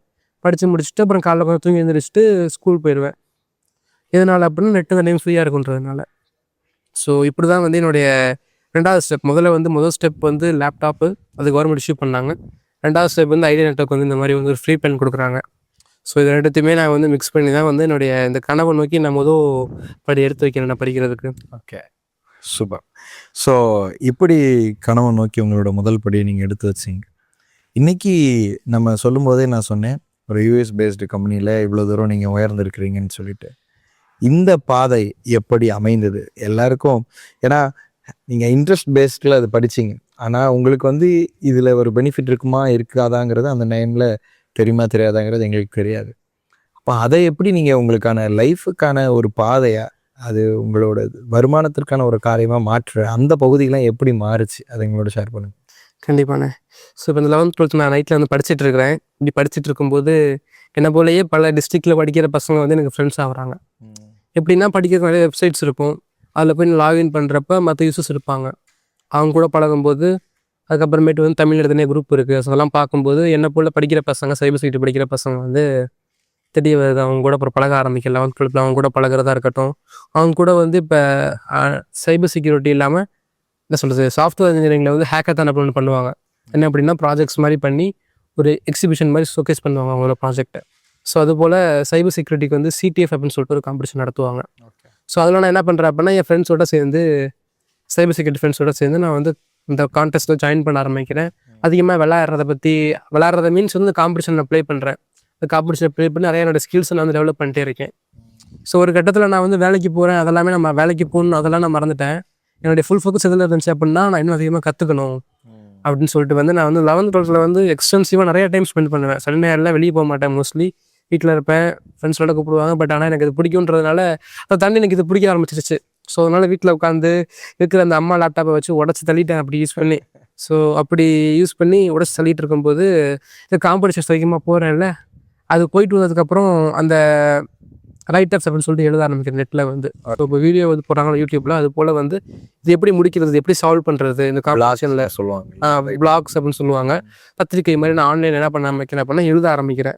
படித்து முடிச்சுட்டு அப்புறம் காலைல கொஞ்சம் தூங்கி எழுந்திரிச்சிட்டு ஸ்கூல் போயிடுவேன். எதனால் அப்படின்னா, நெட்டு அந்த டைம் ஃப்ரீயாக இருக்குன்றதுனால. ஸோ இப்படி தான் வந்து என்னுடைய 2வது ஸ்டெப். முதல் ஸ்டெப் வந்து லேப்டாப்பு, அது கவர்மெண்ட் இஷ்யூ பண்ணாங்க. 2வது ஸ்டெப் வந்து ஐடியா நெட்வொர்க் வந்து இந்த மாதிரி வந்து ஒரு ஃப்ரீ பென் கொடுக்குறாங்க. ஸோ இது ரெண்டுத்தையுமே நான் வந்து மிக்ஸ் பண்ணி தான் வந்து என்னுடைய இந்த கனவை நோக்கி நான் படி எடுத்து வைக்கிறேன் நான் படிக்கிறதுக்கு. Okay, super. ஸோ இப்படி கனவை நோக்கி உங்களோட முதல் படியை நீங்கள் எடுத்து வச்சிங்க. இன்றைக்கி நம்ம சொல்லும்போதே நான் சொன்னேன், ஒரு யூஎஸ் பேஸ்டு கம்பெனியில் இவ்வளோ தூரம் நீங்கள் உயர்ந்திருக்கிறீங்கன்னு சொல்லிட்டு. இந்த பாதை எப்படி அமைந்தது எல்லாருக்கும்? ஏன்னா நீங்கள் இன்ட்ரெஸ்ட் பேஸ்டில் அது படிச்சிங்க, ஆனால் உங்களுக்கு வந்து இதில் ஒரு பெனிஃபிட் இருக்குமா இருக்காதாங்கிறது அந்த டைமில் தெரியுமா தெரியாதாங்கிறது எங்களுக்கு தெரியாது. அப்போ அதை எப்படி நீங்கள் உங்களுக்கான லைஃபுக்கான ஒரு பாதையாக, அது உங்களோட வருமானத்திற்கான ஒரு காரியமாக மாற்ற அந்த பகுதியெலாம் எப்படி மாறுச்சு, அதை எங்களோட ஷேர் பண்ணுங்கள். கண்டிப்பாண்ணே. ஸோ இப்போ இந்த 11th 12th நான் நைட்டில் வந்து படிச்சுட்டு இருக்கிறேன். இப்படி படிச்சுட்டு இருக்கும்போது என்னை போலயே பல டிஸ்ட்ரிக்டில் படிக்கிற பசங்க வந்து எனக்கு ஃப்ரெண்ட்ஸ் ஆகுறாங்க. எப்படின்னா, படிக்கிறதுக்கு நிறைய வெப்சைட்ஸ் இருக்கும். அதில் போய் லாகின் பண்ணுறப்ப மற்ற யூசர்ஸ் இருப்பாங்க. அவங்க கூட பழகும்போது அதுக்கப்புறமேட்டு வந்து தமிழ் எழுதுனே குரூப் இருக்குது. ஸோ அதெல்லாம் பார்க்கும்போது என்ன போல் படிக்கிற பசங்க, சைபர் செக்யூரிட்டி படிக்கிற பசங்க வந்து தெரிய வருது. அவங்க கூட அப்புறம் பழக ஆரம்பிக்கல. 11th 12th அவங்க கூட பழகிறதா இருக்கட்டும், அவங்க கூட வந்து இப்போ சைபர் செக்யூரிட்டி இல்லாமல் என்ன சொல்கிறது, சாஃப்ட்வேர் இன்ஜினியரிங்கில் வந்து ஹேக்கத்தான் ஒன்று பண்ணுவாங்க. என்ன அப்படின்னா ப்ராஜெக்ட்ஸ் மாதிரி பண்ணி ஒரு எக்ஸிபிஷன் மாதிரி ஷோகேஸ் பண்ணுவாங்க அவங்களோட ப்ராஜெக்ட்டை. ஸோ அதுபோல் சைபர் செக்யூரிட்டிக்கு வந்து சிடிஎஃப் அப்படின்னு சொல்லிட்டு ஒரு காம்படிஷன் நடத்துவாங்க. ஸோ அதில் நான் என்ன பண்ணுறேன் அப்படின்னா, என் ஃப்ரெண்ட்ஸோட சேர்ந்து சைபர் செக்யூரிட்டி ஃப்ரெண்ட்ஸோட சேர்ந்து நான் வந்து இந்த கான்டெஸ்ட்டில் ஜாயின் பண்ண ஆரம்பிக்கிறேன். அதிகமாக விளையாடுறத மீன்ஸ் வந்து காம்படிஷன் நான் ப்ளே பண்ணுறேன். இந்த காம்படிஷன் ப்ளே பண்ணி நிறைய என்னோடய ஸ்கில்ஸை நான் வந்து டெவலப் பண்ணிட்டே இருக்கேன். ஸோ ஒரு கட்டத்தில் நான் வந்து வேலைக்கு போகிறேன், அதெல்லாமே நம்ம வேலைக்கு போகணும் அதெல்லாம் நான் மறந்துட்டேன். என்னுடைய ஃபுல் ஃபோக்கஸ் எதில் இருந்துச்சு அப்படின்னா, நான் இன்னும் அதிகமாக கற்றுக்கணும் அப்படின்னு சொல்லிட்டு வந்து நான் வந்து 11th 12th வந்து எக்ஸ்டென்சிவாக நிறைய டைம் ஸ்பெண்ட் பண்ணுவேன். சனி ஞாயிறுலாம் வெளியே போக மாட்டேன், மோஸ்ட்லி வீட்டில் இருப்பேன். ஃப்ரெண்ட்ஸோட கூப்பிடுவாங்க. பட் ஆனால் எனக்கு இது பிடிக்குன்றதுனால அதை தாண்டி எனக்கு இது பிடிக்க ஆரம்பிச்சிருச்சு. ஸோ அதனால் வீட்டில் உட்காந்து இருக்கிற அந்த அம்மா லேப்டாப்பை வச்சு உடச்சி தள்ளிட்டேன் அப்படி யூஸ் பண்ணி. ஸோ அப்படி யூஸ் பண்ணி உடச்சி தள்ளிட்டு இருக்கும்போது இந்த காம்படிஷன்ஸ் அதிகமாக போகிறேன்ல, அது போயிட்டு வந்ததுக்கப்புறம் அந்த ரைட்டர்ஸ் அப்படின்னு சொல்லிட்டு எழுத ஆரம்பிக்கிறேன் நெட்டில் வந்து. ஸோ இப்போ வீடியோ வந்து போடுறாங்களா யூடியூப்பில், அது போல் வந்து இது எப்படி முடிக்கிறது, எப்படி சால்வ் பண்ணுறது இந்த காம்படிஷனில் சொல்லுவாங்க, பிளாக்ஸ் அப்படின்னு சொல்லுவாங்க. பத்திரிக்கை மாதிரி நான் ஆன்லைன் என்ன பண்ண ஆரம்பிக்கிறேன் அப்படின்னா, எழுத ஆரம்பிக்கிறேன்.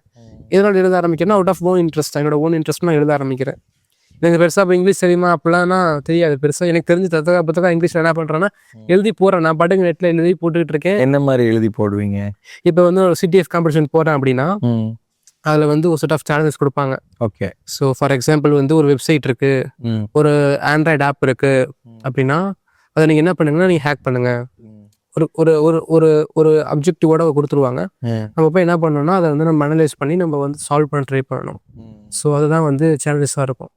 எதனால் எழுத ஆரம்பிக்கிறேன்னா, அவுட் ஆஃப் ஓன் இன்ட்ரெஸ்ட், என்னோட ஓன் இன்ட்ரெஸ்ட் நான் எழுத ஆரம்பிக்கிறேன். எனக்கு பெருசாக இப்போ இங்கிலீஷ் தெரியுமா அப்படின்னா தெரியாது. பெருசாக எனக்கு தெரிஞ்சு புத்தகம் இங்கிலீஷில் என்ன பண்ணுறேன்னா எழுதி போகிறேன். நான் பாட்டுக்கு நெட்டில் எழுதி போட்டுக்கிட்டு இருக்கேன். என்ன மாதிரி எழுதி போடுவீங்க? இப்போ வந்து ஒரு சிடிஎஃப் காம்படிஷன் போகிறேன் அப்படின்னா அதில் வந்து ஒரு செட் ஆஃப் சேனல்ஸ் கொடுப்பாங்க. ஓகே. ஸோ ஃபார் எக்ஸாம்பிள் வந்து ஒரு வெப்சைட் இருக்குது, ஒரு ஆண்ட்ராய்டு ஆப் இருக்குது அப்படின்னா அதை நீங்கள் என்ன பண்ணுங்கன்னா, நீங்கள் ஹேக் பண்ணுங்கள். ஒரு ஒரு ஒரு ஒரு ஒரு அப்ஜெக்டிவோட கொடுத்துருவாங்க. நம்ம போய் என்ன பண்ணணும்னா அதை வந்து நம்ம அனலைஸ் பண்ணி நம்ம வந்து சால்வ் பண்ண ட்ரை பண்ணணும். ஸோ அதுதான் வந்து சேலஞ்சஸாக இருக்கும்.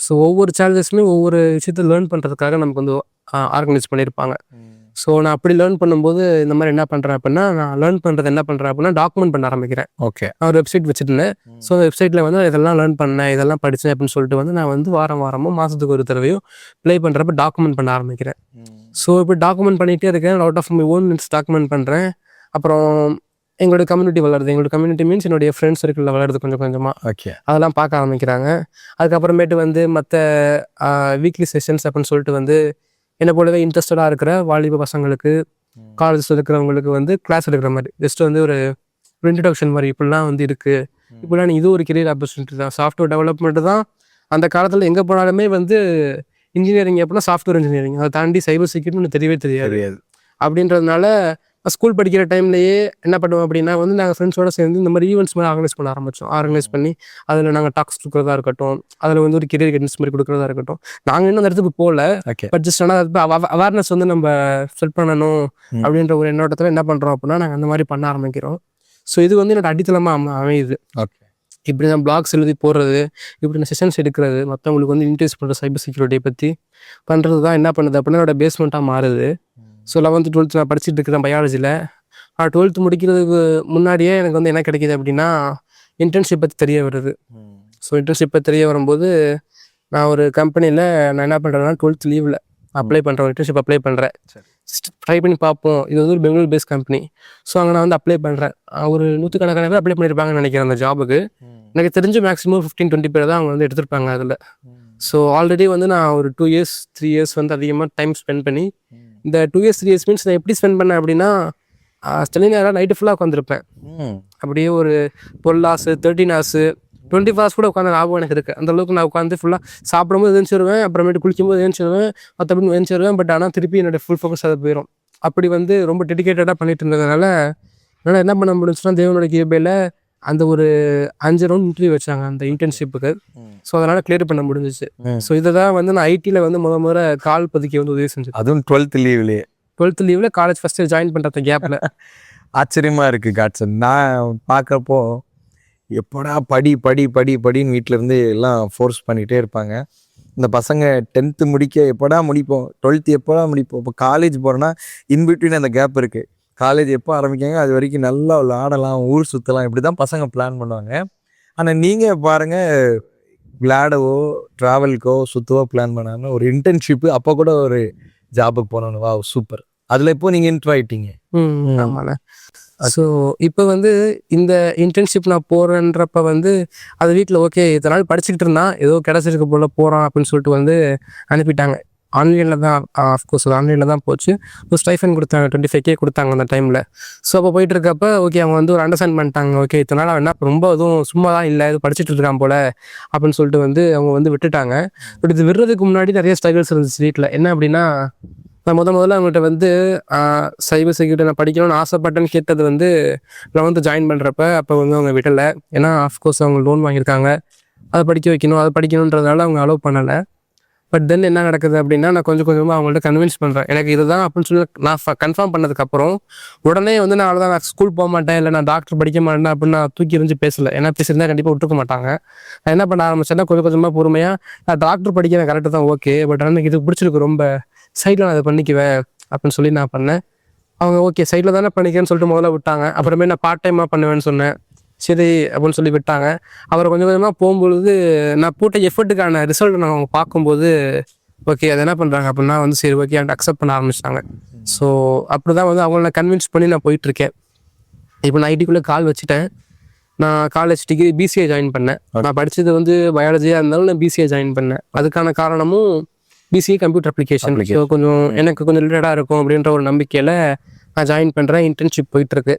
ஸோ ஒவ்வொரு சேலஞ்சஸுமே ஒவ்வொரு விஷயத்தை லேர்ன் பண்ணுறதுக்காக நமக்கு வந்து ஆர்கனைஸ் பண்ணியிருப்பாங்க. ஸோ நான் அப்படி லேர்ன் பண்ணும்போது இந்த மாதிரி என்ன பண்ணுறேன் அப்படின்னா, நான் லேர்ன் பண்ணுறது என்ன பண்ணுறேன் அப்படின்னா டாக்குமெண்ட் பண்ண ஆரம்பிக்கிறேன். ஓகே. நான் ஒரு வெப்சைட் வச்சுருந்தேன். ஸோ அந்த வெப்சைட்டில் வந்து இதெல்லாம் லேர்ன் பண்ணேன், இதெல்லாம் படித்தேன் அப்படின்னு சொல்லிட்டு வந்து நான் வந்து வாரமோ மாதத்துக்கு ஒரு தடவையும் ப்ளே பண்ணுறப்ப டாக்குமெண்ட் பண்ண ஆரம்பிக்கிறேன். ஸோ இப்போ டாக்குமெண்ட் பண்ணிகிட்டே இருக்கேன். Out of my own document பண்ணுறேன். அப்புறம் எங்களோட கம்யூனிட்டி வளருது. எங்களோட கம்யூனிட்டி மீன்ஸ் என்னுடைய ஃப்ரெண்ட்ஸ் சர்க்கிளில் வளருது கொஞ்சம் கொஞ்சமாக. ஓகே. அதெல்லாம் பார்க்க ஆரம்பிக்கிறாங்க. அதுக்கப்புறமேட்டு வந்து மற்ற வீக்லி செஷன்ஸ் அப்படின்னு சொல்லிட்டு வந்து என்னை போலவே இன்ட்ரெஸ்டடாக இருக்கிற வாலிப பசங்களுக்கு, காலேஜஸ் இருக்கிறவங்களுக்கு வந்து கிளாஸ் எடுக்கிற மாதிரி ஜஸ்ட் வந்து ஒரு இன்ட்ரடக்ஷன் மாதிரி இப்படிலாம் வந்து இருக்குது. இப்படிலாம் இது ஒரு கெரியர் ஆப்பர்ச்சுனிட்டி தான். சாஃப்ட்வேர் டெவலப்மெண்ட் தான் அந்த காலத்தில் எங்கே போனாலுமே வந்து இன்ஜினியரிங் எப்படின்னா சாஃப்ட்வேர் இன்ஜினியரிங், அதை தாண்டி சைபர் செக்யூரிட்டின்னு தெரியவே தெரியாது. அப்படின்றதுனால ஸ்கூல் படிக்கிற டைம்லேயே என்ன பண்ணுவோம் அப்படின்னா வந்து நாங்கள் ஃப்ரெண்ட்ஸோடு சேர்ந்து இந்த மாதிரி ஈவெண்ட்ஸ் மாதிரி ஆர்கனைஸ் பண்ணி அதில் நாங்கள் டாக்ஸ் கொடுக்குறதா இருக்கட்டும், அதில் வந்து ஒரு கெரியர் கைடன்ஸ் மாதிரி கொடுக்குறதா இருக்கட்டும். நாங்கள் இன்னும் அந்த இடத்துக்கு போகல, பட் ஜஸ்ட் ஆனால் அவேர்னஸ் வந்து நம்ம செட் பண்ணணும் அப்படின்ற ஒரு எண்ணோட்டத்தில் என்ன பண்ணுறோம் அப்படின்னா நாங்கள் அந்த மாதிரி பண்ண ஆரம்பிக்கிறோம். ஸோ இது வந்து என்னோட அடித்தளமாக அமையுது. இப்படி நான் பிளாக்ஸ் எழுதி போடுறது, இப்படி நான் செஷன்ஸ் எடுக்கிறது, மற்றவங்களுக்கு வந்து இன்ட்ரெஸ்ட் பண்ணுற சைபர் செக்யூரிட்டியை பற்றி பண்ணுறது தான் என்ன பண்ணுது அப்படின்னா என்னோட பேஸ்மெண்ட்டாக மாறுது. ஸோ 11th 12th நான் படிச்சுட்டு இருக்கிறேன் பயாலஜியில். 12th முடிக்கிறதுக்கு முன்னாடியே எனக்கு வந்து என்ன கிடைக்கிது அப்படின்னா இன்டர்ன்ஷிப் பற்றி தெரிய வருது. ஸோ இன்டர்ன்ஷிப் பற்றி தெரிய வரும்போது நான் ஒரு கம்பெனியில் நான் என்ன பண்ணுறேன்னா 12th லீவில் அப்ளை பண்ணுறேன், இன்டர்ன்ஷிப் அப்ளை பண்ணுறேன். ட்ரை பண்ணி பார்ப்போம். இது வந்து ஒரு பெங்களூர் பேஸ்ட் கம்பெனி. ஸோ அங்கே நான் வந்து அப்ளை பண்ணுறேன். ஒரு 100கணக்கான பேர் அப்ளை பண்ணியிருப்பாங்கன்னு நினைக்கிறேன் அந்த ஜாபுக்கு. எனக்கு தெரிஞ்சு மேக்ஸிமம் 15-20 பேர் தான் அவங்க வந்து எடுத்திருப்பாங்க அதில். ஸோ ஆல்ரெடி வந்து நான் ஒரு 2 years 3 years வந்து அதிகமாக டைம் ஸ்பெண்ட் பண்ணி, இந்த 2 years 3 years மீன்ஸ் நான் எப்படி ஸ்பெண்ட் பண்ணேன் அப்படின்னா ஸ்டெலி நேரம் நைட்டு ஃபுல்லாக உட்காந்துருப்பேன். அப்படியே ஒரு 12 hours 13 hours 24 hours கூட உட்காந்து ஞாபகம் எனக்கு இருக்குது. அந்தளவுக்கு நான் உட்காந்து ஃபுல்லாக சாப்பிடும்போது எழுந்திருவேன், அப்புறமேட்டு குளிக்கும்போது எழுந்திருவேன், மற்றபடி எழுந்திருவேன். பட் ஆனால் திருப்பி என்னோடய ஃபுல் ஃபோக்கஸ் அதை போயிடும். அப்படி வந்து ரொம்ப டெடிக்கேட்டடாக பண்ணிட்டு இருந்ததுனால என்னால் என்ன பண்ண முடிஞ்சுன்னா தேவனோட கிருபையில் அந்த ஒரு 5 round இன்டர்வியூ வச்சாங்க அந்த இன்டர்ன்ஷிப்புக்கு. ஸோ அதனால் கிளியர் பண்ண முடிஞ்சிச்சு. ஸோ இதை தான் வந்து நான் ஐடியில் வந்து முறை கால் பதிக்க வந்து உதவி செஞ்சேன். அதுவும் 12th லீவ்லேயே. 12th லீவில் காலேஜ் ஃபஸ்ட் இயர் ஜாயின் பண்ணுற கேப்பில். ஆச்சரியமாக இருக்குது காட்சன். நான் பார்க்குறப்போ எப்படா படின்னு வீட்டிலேருந்து எல்லாம் ஃபோர்ஸ் பண்ணிகிட்டே இருப்பாங்க. இந்த பசங்க 10th முடிக்க எப்படா முடிப்போம், 12th எப்படா முடிப்போம். இப்போ காலேஜ் போகிறோன்னா இன்பிட்வீன் அந்த கேப் இருக்குது. காலேஜ் எப்போ ஆரம்பிக்காங்க அது வரைக்கும் நல்லா விளாடலாம், ஊர் சுற்றலாம், இப்படி தான் பசங்க பிளான் பண்ணுவாங்க. ஆனால் நீங்கள் பாருங்கள், விளையாடவோ ட்ராவலுக்கோ சுற்றவோ பிளான் பண்ணாமல் ஒரு இன்டர்ன்ஷிப்பு, அப்போ கூட ஒரு ஜாபுக்கு போனோன்னு. வா சூப்பர். அதில் இப்போ நீங்கள் இன்ட்ரோ ஆகிட்டீங்க. ஆமாண்ணே. ஸோ இப்போ வந்து இந்த இன்டர்ன்ஷிப் நான் போகிறேன்றப்ப வந்து அது வீட்டில் ஓகே இத்தனை நாள் படிச்சுக்கிட்டு இருந்தான், ஏதோ கிடச்சிருக்க போல் போகிறான் அப்படின்னு சொல்லிட்டு வந்து அனுப்பிட்டாங்க. ஆன்லைனில் தான் ஆஃப்கோர்ஸ் ஆன்லைனில் தான் போச்சு. ஒரு ஸ்டைஃபன் கொடுத்தாங்க, 25K கொடுத்தாங்க அந்த டைமில். ஸோ அப்போ போயிட்டு இருக்கப்போ ஓகே அவங்க வந்து ஒரு அண்டர்ஸ்டாண்ட் பண்ணிட்டாங்க. ஓகே இத்தனை நாள் என்ன ரொம்ப எதுவும் சும்மா தான் இல்லை, இது படிச்சுட்டு இருக்கான் போல் அப்படின்னு சொல்லிட்டு வந்து அவங்க வந்து விட்டுட்டாங்க. பட் இது விடுறதுக்கு முன்னாடி நிறைய ஸ்ட்ரகிள்ஸ் இருந்துச்சு வீட்டில். என்ன அப்படின்னா, நான் முதல்ல அவங்கள்ட்ட வந்து சைபர் செக்யூரிட்டி நான் படிக்கணும்னு ஆசைப்பட்டேன்னு கேட்டது வந்து 11th ஜாயின் பண்ணுறப்ப. அப்போ வந்து அவங்க விடலை. ஏன்னா ஆஃப்கோர்ஸ் அவங்க லோன் வாங்கியிருக்காங்க, அதை படிக்க வைக்கணும், அதை படிக்கணுன்றதுனால அவங்க அலோவ் பண்ணலை. பட் தென் என்ன நடக்குது அப்படின்னா, நான் கொஞ்சம் கொஞ்சமாக அவங்கள்ட்ட கன்வின்ஸ் பண்ணுறேன் எனக்கு இதுதான் அப்படின்னு சொல்லி நான் கன்ஃபார்ம் பண்ணதுக்கப்புறம் உடனே வந்து நான் அவ்வளோதான், நான் ஸ்கூல் போக மாட்டேன், இல்லை நான் டாக்டர் படிக்க மாட்டேன் அப்படின்னு நான் தூக்கி எறிஞ்சு பேசலை. ஏன்னா பேசியிருந்தா கண்டிப்பாக விட்டுருக்க மாட்டாங்க. நான் என்ன பண்ண ஆரம்பிச்சேன்னா, கொஞ்சம் கொஞ்சமாக பொறுமையாக நான் டாக்டர் படிக்கிறேன் கரெக்டாக தான் ஓகே, பட் ஆனால் எனக்கு இது பிடிச்சிருக்கு ரொம்ப, சைடில் நான் அதை பண்ணிக்குவேன் அப்படின்னு சொல்லி நான் பண்ணேன். அவங்க ஓகே சைடில் தானே பண்ணிக்கிறேன்னு சொல்லிட்டு முதல்ல விட்டாங்க. அப்புறமே நான் பார்ட் டைமாக பண்ணுவேன்னு சொன்னேன். சரி அப்படின்னு சொல்லி விட்டாங்க. அப்புறம் கொஞ்சம் கொஞ்சமாக போகும்பொழுது நான் போட்ட எஃபர்ட்டுக்கான ரிசல்ட் நான் அவங்க பார்க்கும்போது ஓகே அது என்ன பண்ணுறாங்க அப்படின்னா வந்து சரி ஓகே என்கிட்ட அக்செப்ட் பண்ண ஆரம்பிச்சிட்டாங்க. ஸோ அப்படி தான் வந்து அவங்கள நான் கன்வின்ஸ் பண்ணி நான் போயிட்டுருக்கேன். இப்போ நான் ஐடிக்குள்ளே கால் வச்சுட்டேன். நான் காலேஜ் டிகிரி பிசிஏ ஜாயின் பண்ணேன். நான் படித்தது வந்து பயாலஜியாக இருந்தாலும் நான் பிசிஏ ஜாயின் பண்ணேன். அதுக்கான காரணமும் பிசிஏ கம்ப்யூட்டர் அப்ளிகேஷன். ஸோ கொஞ்சம் எனக்கு கொஞ்சம் ரிலேட்டடாக இருக்கும் அப்படின்ற ஒரு நம்பிக்கையில் நான் ஜாயின் பண்ணுறேன். இன்டர்ன்ஷிப் போயிட்டுருக்கு.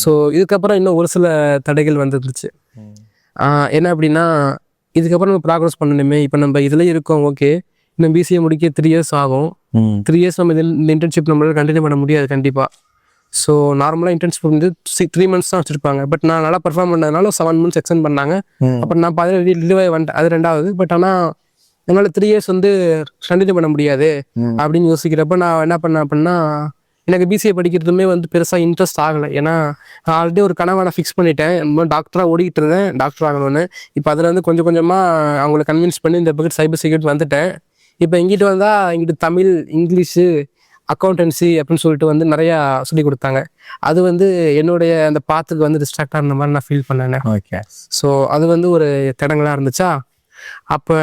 ஸோ இதுக்கப்புறம் இன்னும் ஒரு சில தடைகள் வந்துருந்துச்சு. என்ன அப்படின்னா, இதுக்கப்புறம் நம்ம ப்ராக்ரஸ் பண்ணணுமே. இப்போ நம்ம இதில் இருக்கோம் ஓகே, இன்னும் பிசிஏ முடிக்க 3 years ஆகும். 3 years நம்ம இந்த இன்டர்ன்ஷிப் நம்மளால கண்டினியூ பண்ண முடியாது கண்டிப்பாக. ஸோ நார்மலாக இன்டர்ன்ஷிப் வந்து 3 months தான் வச்சுருப்பாங்க. பட் நான் நல்லா பர்ஃபார்ம் பண்ணதுனால 7 months எக்ஸ்டெண்ட் பண்ணாங்க. அப்புறம் நான் பாதி ரிலீவ் வந்துட்டேன். அது ரெண்டாவது. பட் ஆனால் என்னால் 3 years வந்து கண்டினியூ பண்ண முடியாது அப்படின்னு யோசிக்கிறப்ப நான் என்ன பண்ணேன் அப்படின்னா, எனக்கு பிசிஏ படிக்கிறதுமே வந்து பெருசாக இன்ட்ரெஸ்ட் ஆகலை. ஏன்னா நான் ஆல்ரெடி ஒரு கனவை நான் ஃபிக்ஸ் பண்ணிட்டேன். டாக்டராக ஓடிக்கிட்டு இருந்தேன், டாக்டர் ஆகணும்னு. இப்போ அதில் வந்து கொஞ்சம் கொஞ்சமாக அவங்கள கன்வின்ஸ் பண்ணி இந்த பக்கெட் சைபர் செக்யூரிட்டி வந்துட்டேன். இப்போ இங்கிட்டு வந்தால் இங்கிட்டு தமிழ், இங்கிலீஷு, அக்கௌண்டன்சி அப்படின்னு சொல்லிட்டு வந்து நிறையா சொல்லி கொடுத்தாங்க. அது வந்து என்னுடைய அந்த பாத்துக்கு வந்து டிஸ்ட்ராக்ட் ஆன மாதிரி நான் ஃபீல் பண்ணேன். ஓகே. ஸோ அது வந்து ஒரு தடங்களாக இருந்துச்சா. அப்போ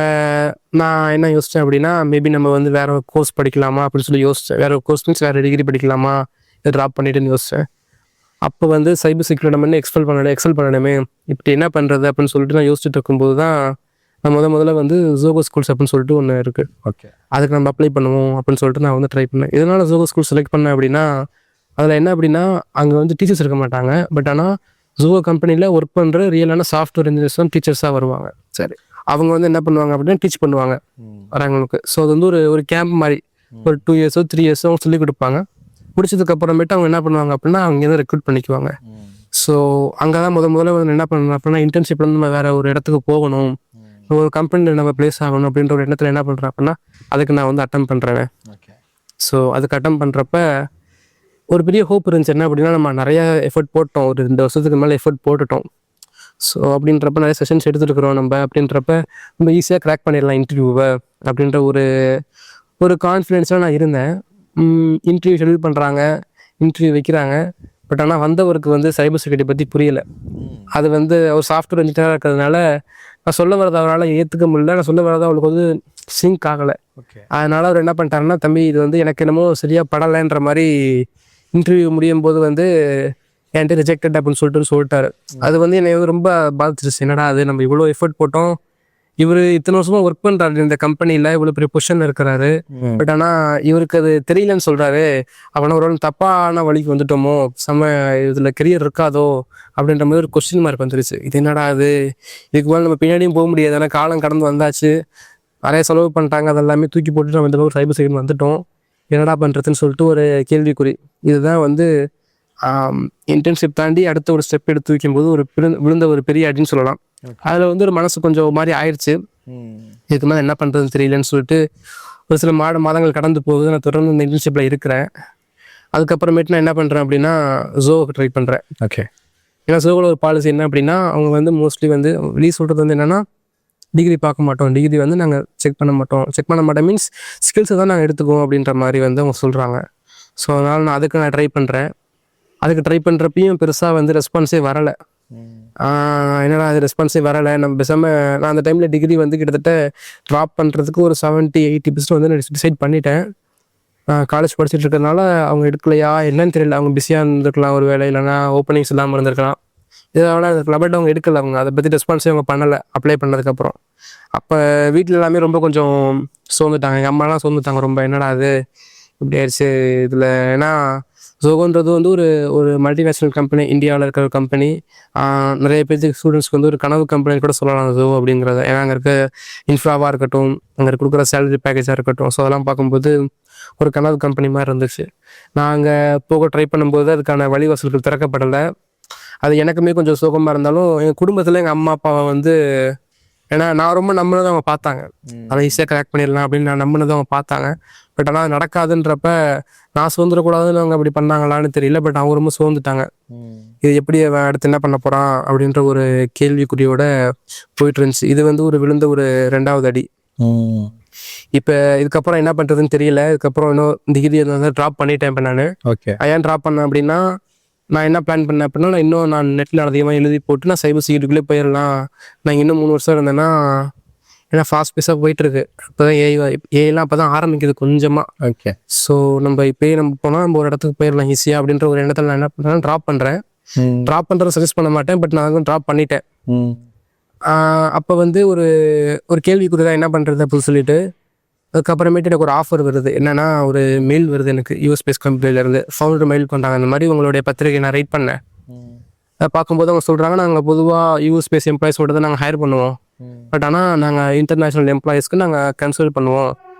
நான் என்ன யோசித்தேன் அப்படின்னா, மேபி நம்ம வந்து வேற ஒரு கோர்ஸ் படிக்கலாமா அப்படின்னு சொல்லி யோசித்தேன். வேற ஒரு கோர்ஸ் மீன்ஸ் வேறு டிகிரி படிக்கலாமா, இதை ட்ராப் பண்ணிட்டுன்னு யோசித்தேன். அப்போ வந்து சைபர் செக்யூரிட்டி நம்ம என்ன எக்ஸல் பண்ணணுமே, இப்படி என்ன பண்ணுறது அப்படின்னு சொல்லிட்டு நான் யோசிச்சுட்டு இருக்கும்போது தான் நான் முதல்ல வந்து ஜோகோ ஸ்கூல்ஸ் அப்படின்னு சொல்லிட்டு ஒன்று இருக்குது. ஓகே. அதுக்கு நம்ம அப்ளை பண்ணுவோம் அப்படின்னு சொல்லிட்டு நான் வந்து ட்ரை பண்ணேன். இதனால் ஜோகோ ஸ்கூல் செலக்ட் பண்ணேன் அப்படின்னா, அதில் என்ன அப்படின்னா அங்கே வந்து டீச்சர்ஸ் இருக்க மாட்டாங்க. பட் ஆனால் ஜோகோ கம்பெனியில் ஒர்க் பண்ணுற ரியலான சாஃப்ட்வேர் இன்ஜினியர்ஸ் தான் டீச்சர்ஸாக வருவாங்க. சரி, அவங்க வந்து என்ன பண்ணுவாங்க அப்படின்னா டீச் பண்ணுவாங்க வரவங்களுக்கு. ஸோ அது வந்து ஒரு கேம்ப் மாதிரி ஒரு 2 years 3 years அவங்க சொல்லிக் கொடுப்பாங்க. முடிச்சதுக்கு அப்புறமேட்டு அவங்க என்ன பண்ணுவாங்க அப்படின்னா அவங்க வந்து ரெக்ரூட் பண்ணிக்குவாங்க. ஸோ அங்கே தான் முதல்ல வந்து என்ன பண்ணணும் அப்படின்னா, இன்டர்ன்ஷிப்ல வந்து நம்ம வேற ஒரு இடத்துக்கு போகணும், ஒரு கம்பெனியில் நம்ம பிளேஸ் ஆகணும் அப்படின்ற ஒரு எண்ணத்தில் என்ன பண்ணுறேன் அப்படின்னா அதுக்கு நான் வந்து அட்டம் பண்ணுறேன். ஸோ அதுக்கு அட்டம் பண்ணுறப்ப ஒரு பெரிய ஹோப் இருந்துச்சு. என்ன அப்படின்னா, நம்ம நிறைய எஃபர்ட் போட்டோம், ஒரு 2 வருஷத்துக்கு மேலே எஃபர்ட் போட்டுட்டோம். ஸோ அப்படின்றப்ப நிறைய செஷன்ஸ் எடுத்துருக்குறோம் நம்ம. அப்படின்றப்ப ரொம்ப ஈஸியாக கிராக் பண்ணிடலாம் இன்டர்வியூவை அப்படின்ற ஒரு கான்ஃபிடென்ஸாக நான் இருந்தேன். இன்டர்வியூ ஷெடியூல் பண்ணுறாங்க, இன்டர்வியூ வைக்கிறாங்க. பட் ஆனால் வந்தவருக்கு வந்து சைபர் செக்யூரிட்டி பற்றி புரியலை. அது வந்து ஒரு சாஃப்ட்வேர் இன்ஜினியராக இருக்கிறதுனால நான் சொல்ல வரது அவரால் ஏற்றுக்க முடியல, நான் சொல்ல வரது அவளுக்கு வந்து சிங்க் ஆகலை. அதனால் அவர் என்ன பண்ணிட்டாருன்னா, தம்பி இது வந்து எனக்கு என்னமோ சரியாக படலைன்ற மாதிரி இன்டர்வியூ முடியும் போது வந்து என்கிட்ட ரிஜெக்டட் அப்படின்னு சொல்லிட்டாரு. அது வந்து என்னை ரொம்ப பாதிச்சிருச்சு. என்னடா அது, நம்ம இவ்வளோ எஃபர்ட் போட்டோம், இவர் இத்தனை வருஷமாக ஒர்க் பண்ணுறாரு இந்த கம்பெனியில், இவ்வளோ பெரிய பொசிஷன் இருக்கிறாரு. பட் ஆனால் இவருக்கு அது தெரியலன்னு சொல்கிறாரு. அவனை ஒரு தப்பான வழிக்கு வந்துட்டோமோ, இதில் கெரியர் இருக்காதோ அப்படின்ற மாதிரி ஒரு கொஸ்டின் மார்க் வந்துருச்சு. இது என்னடா அது, இதுக்கு மேலே நம்ம பின்னாடியும் போக முடியாது, ஏன்னா காலம் கடந்து வந்தாச்சு, நிறைய செலவு பண்ணிட்டாங்க, அதெல்லாமே தூக்கி போட்டுட்டு நம்ம இந்த ஒரு சைபர் செக்யூரிட்டி வந்துட்டோம், என்னடா பண்ணுறதுன்னு சொல்லிட்டு ஒரு கேள்விக்குறி. இதுதான் வந்து இன்டர்ன்ஷிப் தாண்டி அடுத்த ஒரு ஸ்டெப் எடுத்து வைக்கும்போது விழுந்த ஒரு பெரிய அடின்னு சொல்லலாம். அதில் வந்து ஒரு மனசு கொஞ்சம் மாதிரி ஆயிடுச்சு. இதுக்கு மேலே என்ன பண்ணுறதுன்னு தெரியலன்னு சொல்லிட்டு ஒரு சில மாதங்கள் கடந்து போகுது. நான் தொடர்ந்து இந்த இன்டர்ன்ஷிப்பில் இருக்கிறேன். அதுக்கப்புறமேட்டு நான் என்ன பண்ணுறேன் அப்படின்னா ஜோவுக்கு ட்ரை பண்ணுறேன். ஓகே. ஏன்னா ஜோவில் ஒரு பாலிசி என்ன அப்படின்னா, அவங்க வந்து மோஸ்ட்லி வந்து வெளியே சொல்கிறது வந்து என்னென்னா, டிகிரி பார்க்க மாட்டோம், டிகிரி வந்து நாங்கள் செக் பண்ண மாட்டோம் மீன்ஸ் ஸ்கில்ஸை தான் நாங்கள் எடுத்துக்குவோம் அப்படின்ற மாதிரி வந்து அவங்க சொல்கிறாங்க. ஸோ அதனால் நான் ட்ரை பண்ணுறேன். அதுக்கு ட்ரை பண்ணுறப்பையும் பெருசாக வந்து ரெஸ்பான்ஸே வரலை. என்னடா அது ரெஸ்பான்ஸே வரலை, நம்ம பேசாமல் நான் அந்த டைமில் டிகிரி வந்து கிட்டத்தட்ட ட்ராப் பண்ணுறதுக்கு ஒரு 70-80% வந்து நான் டிசைட் பண்ணிட்டேன். காலேஜ் படிச்சுட்டு இருக்கிறதுனால அவங்க எடுக்கலையா என்னன்னு தெரியல, அவங்க பிஸியாக இருந்திருக்கலாம் ஒரு வேலை, இல்லைனா ஓப்பனிங்ஸ் இல்லாமல் இருந்திருக்கலாம். இதோட லெபர்ட் அவங்க எடுக்கல, அவங்க அதை பற்றி ரெஸ்பான்ஸே அவங்க பண்ணலை அப்ளை பண்ணதுக்கப்புறம். அப்போ வீட்டில் எல்லாமே ரொம்ப கொஞ்சம் சோர்ந்துட்டாங்க, எங்கள் அம்மாலாம் சோர்ந்துட்டாங்க ரொம்ப. என்னடா அது இப்படி ஆயிடுச்சு இதில். ஏன்னா ஜோகோன்றது வந்து ஒரு ஒரு மல்டிநேஷ்னல் கம்பெனி, இந்தியாவில் இருக்கிற ஒரு கம்பெனி. நிறைய பேருக்கு ஸ்டூடெண்ட்ஸ்க்கு வந்து ஒரு கனவு கம்பெனி கூட சொல்லலாம் ஜோ அப்படிங்கிறத. ஏன்னா அங்கே இருக்க இன்ஃப்ராவாக இருக்கட்டும், அங்கே கொடுக்குற சேலரி பேக்கேஜாக இருக்கட்டும், ஸோ அதெல்லாம் பார்க்கும்போது ஒரு கனவு கம்பெனி மாதிரி இருந்துச்சு. நான் அங்கே போக ட்ரை பண்ணும்போது அதுக்கான வழிவாசல்கள் திறக்கப்படலை. அது எனக்குமே கொஞ்சம் சோகமாக இருந்தாலும் எங்கள் குடும்பத்தில் எங்கள் அம்மா அப்பாவை வந்து, ஏன்னா நான் ரொம்ப நம்பினதை அவங்க பார்த்தாங்க, அதை ஈஸியாக கரெக்ட் பண்ணிடலாம் அப்படின்னு நான் நம்பினதை அவங்க பார்த்தாங்க. பட் ஆனால் அது நடக்காதுன்றப்ப நான் சோர்ந்துடக்கூடாதுன்னு அவங்க அப்படி பண்ணாங்களான்னு தெரியல. பட் அவங்க ரொம்ப சோர்ந்துட்டாங்க. இது எப்படி அவன் அடுத்து என்ன பண்ண போகிறான் அப்படின்ற ஒரு கேள்விக்குறியோட போயிட்டு இருந்துச்சு. இது வந்து ஒரு விழுந்த ஒரு 2வது அடி. இப்போ இதுக்கப்புறம் என்ன பண்ணுறதுன்னு தெரியல. இதுக்கப்புறம் இன்னும் டிகிரி வந்து ட்ராப் பண்ணிட்டேன். இப்போ நான் ஓகே, ஏன் ட்ராப் பண்ணேன் அப்படின்னா, நான் என்ன பிளான் பண்ணேன் அப்படின்னா, நான் நெட்டில் அதிகமாக எழுதி போட்டு நான் சைபர் செக்யூரிட்டிக்குள்ளே போயிடலாம். நான் இன்னும் 3 வருஷம் இருந்தேன்னா, ஏன்னா ஃபாஸ்ட் பேஸாக போயிட்டுருக்கு. இப்போ தான் ஏஐலாம் அப்போ தான் ஆரம்பிக்குது கொஞ்சமாக. ஓகே. ஸோ நம்ம இப்போயே நம்ம போனால் நம்ம ஒரு இடத்துக்கு போயிடலாம் ஈஸியாக அப்படின்ற ஒரு எண்ணத்தில் நான் என்ன பண்ணுறேன், ட்ராப் பண்ணுறேன். ட்ராப் பண்ணுறத சஜஸ்ட் பண்ண மாட்டேன், பட் நான் வந்து ட்ராப் பண்ணிட்டேன். அப்போ வந்து ஒரு ஒரு கேள்விக்குறி தான் என்ன பண்ணுறது அப்படின்னு சொல்லிட்டு, அதுக்கப்புறமேட்டு எனக்கு ஒரு ஆஃபர் வருது. என்னன்னா ஒரு மெயில் வருது எனக்கு யூஎஸ் பேஸ் கம்பெனிலேருந்து. ஃபவுண்டர் மெயில் பண்ணுறாங்க, இந்த மாதிரி உங்களுடைய பத்திரிகை நான் ரைட் பண்ணேன். அதை பார்க்கும்போது அவங்க சொல்கிறாங்க, நாங்கள் பொதுவாக யூஎஸ் பேஸ் எம்ப்ளாயிஸோட தான் நாங்கள் ஹையர் பண்ணுவோம், பட் ஆனால் நாங்கள் இன்டர்நேஷ்னல் எம்ப்ளாயிஸ்க்கு நாங்கள் கன்சல்ட் பண்ணுவோம்.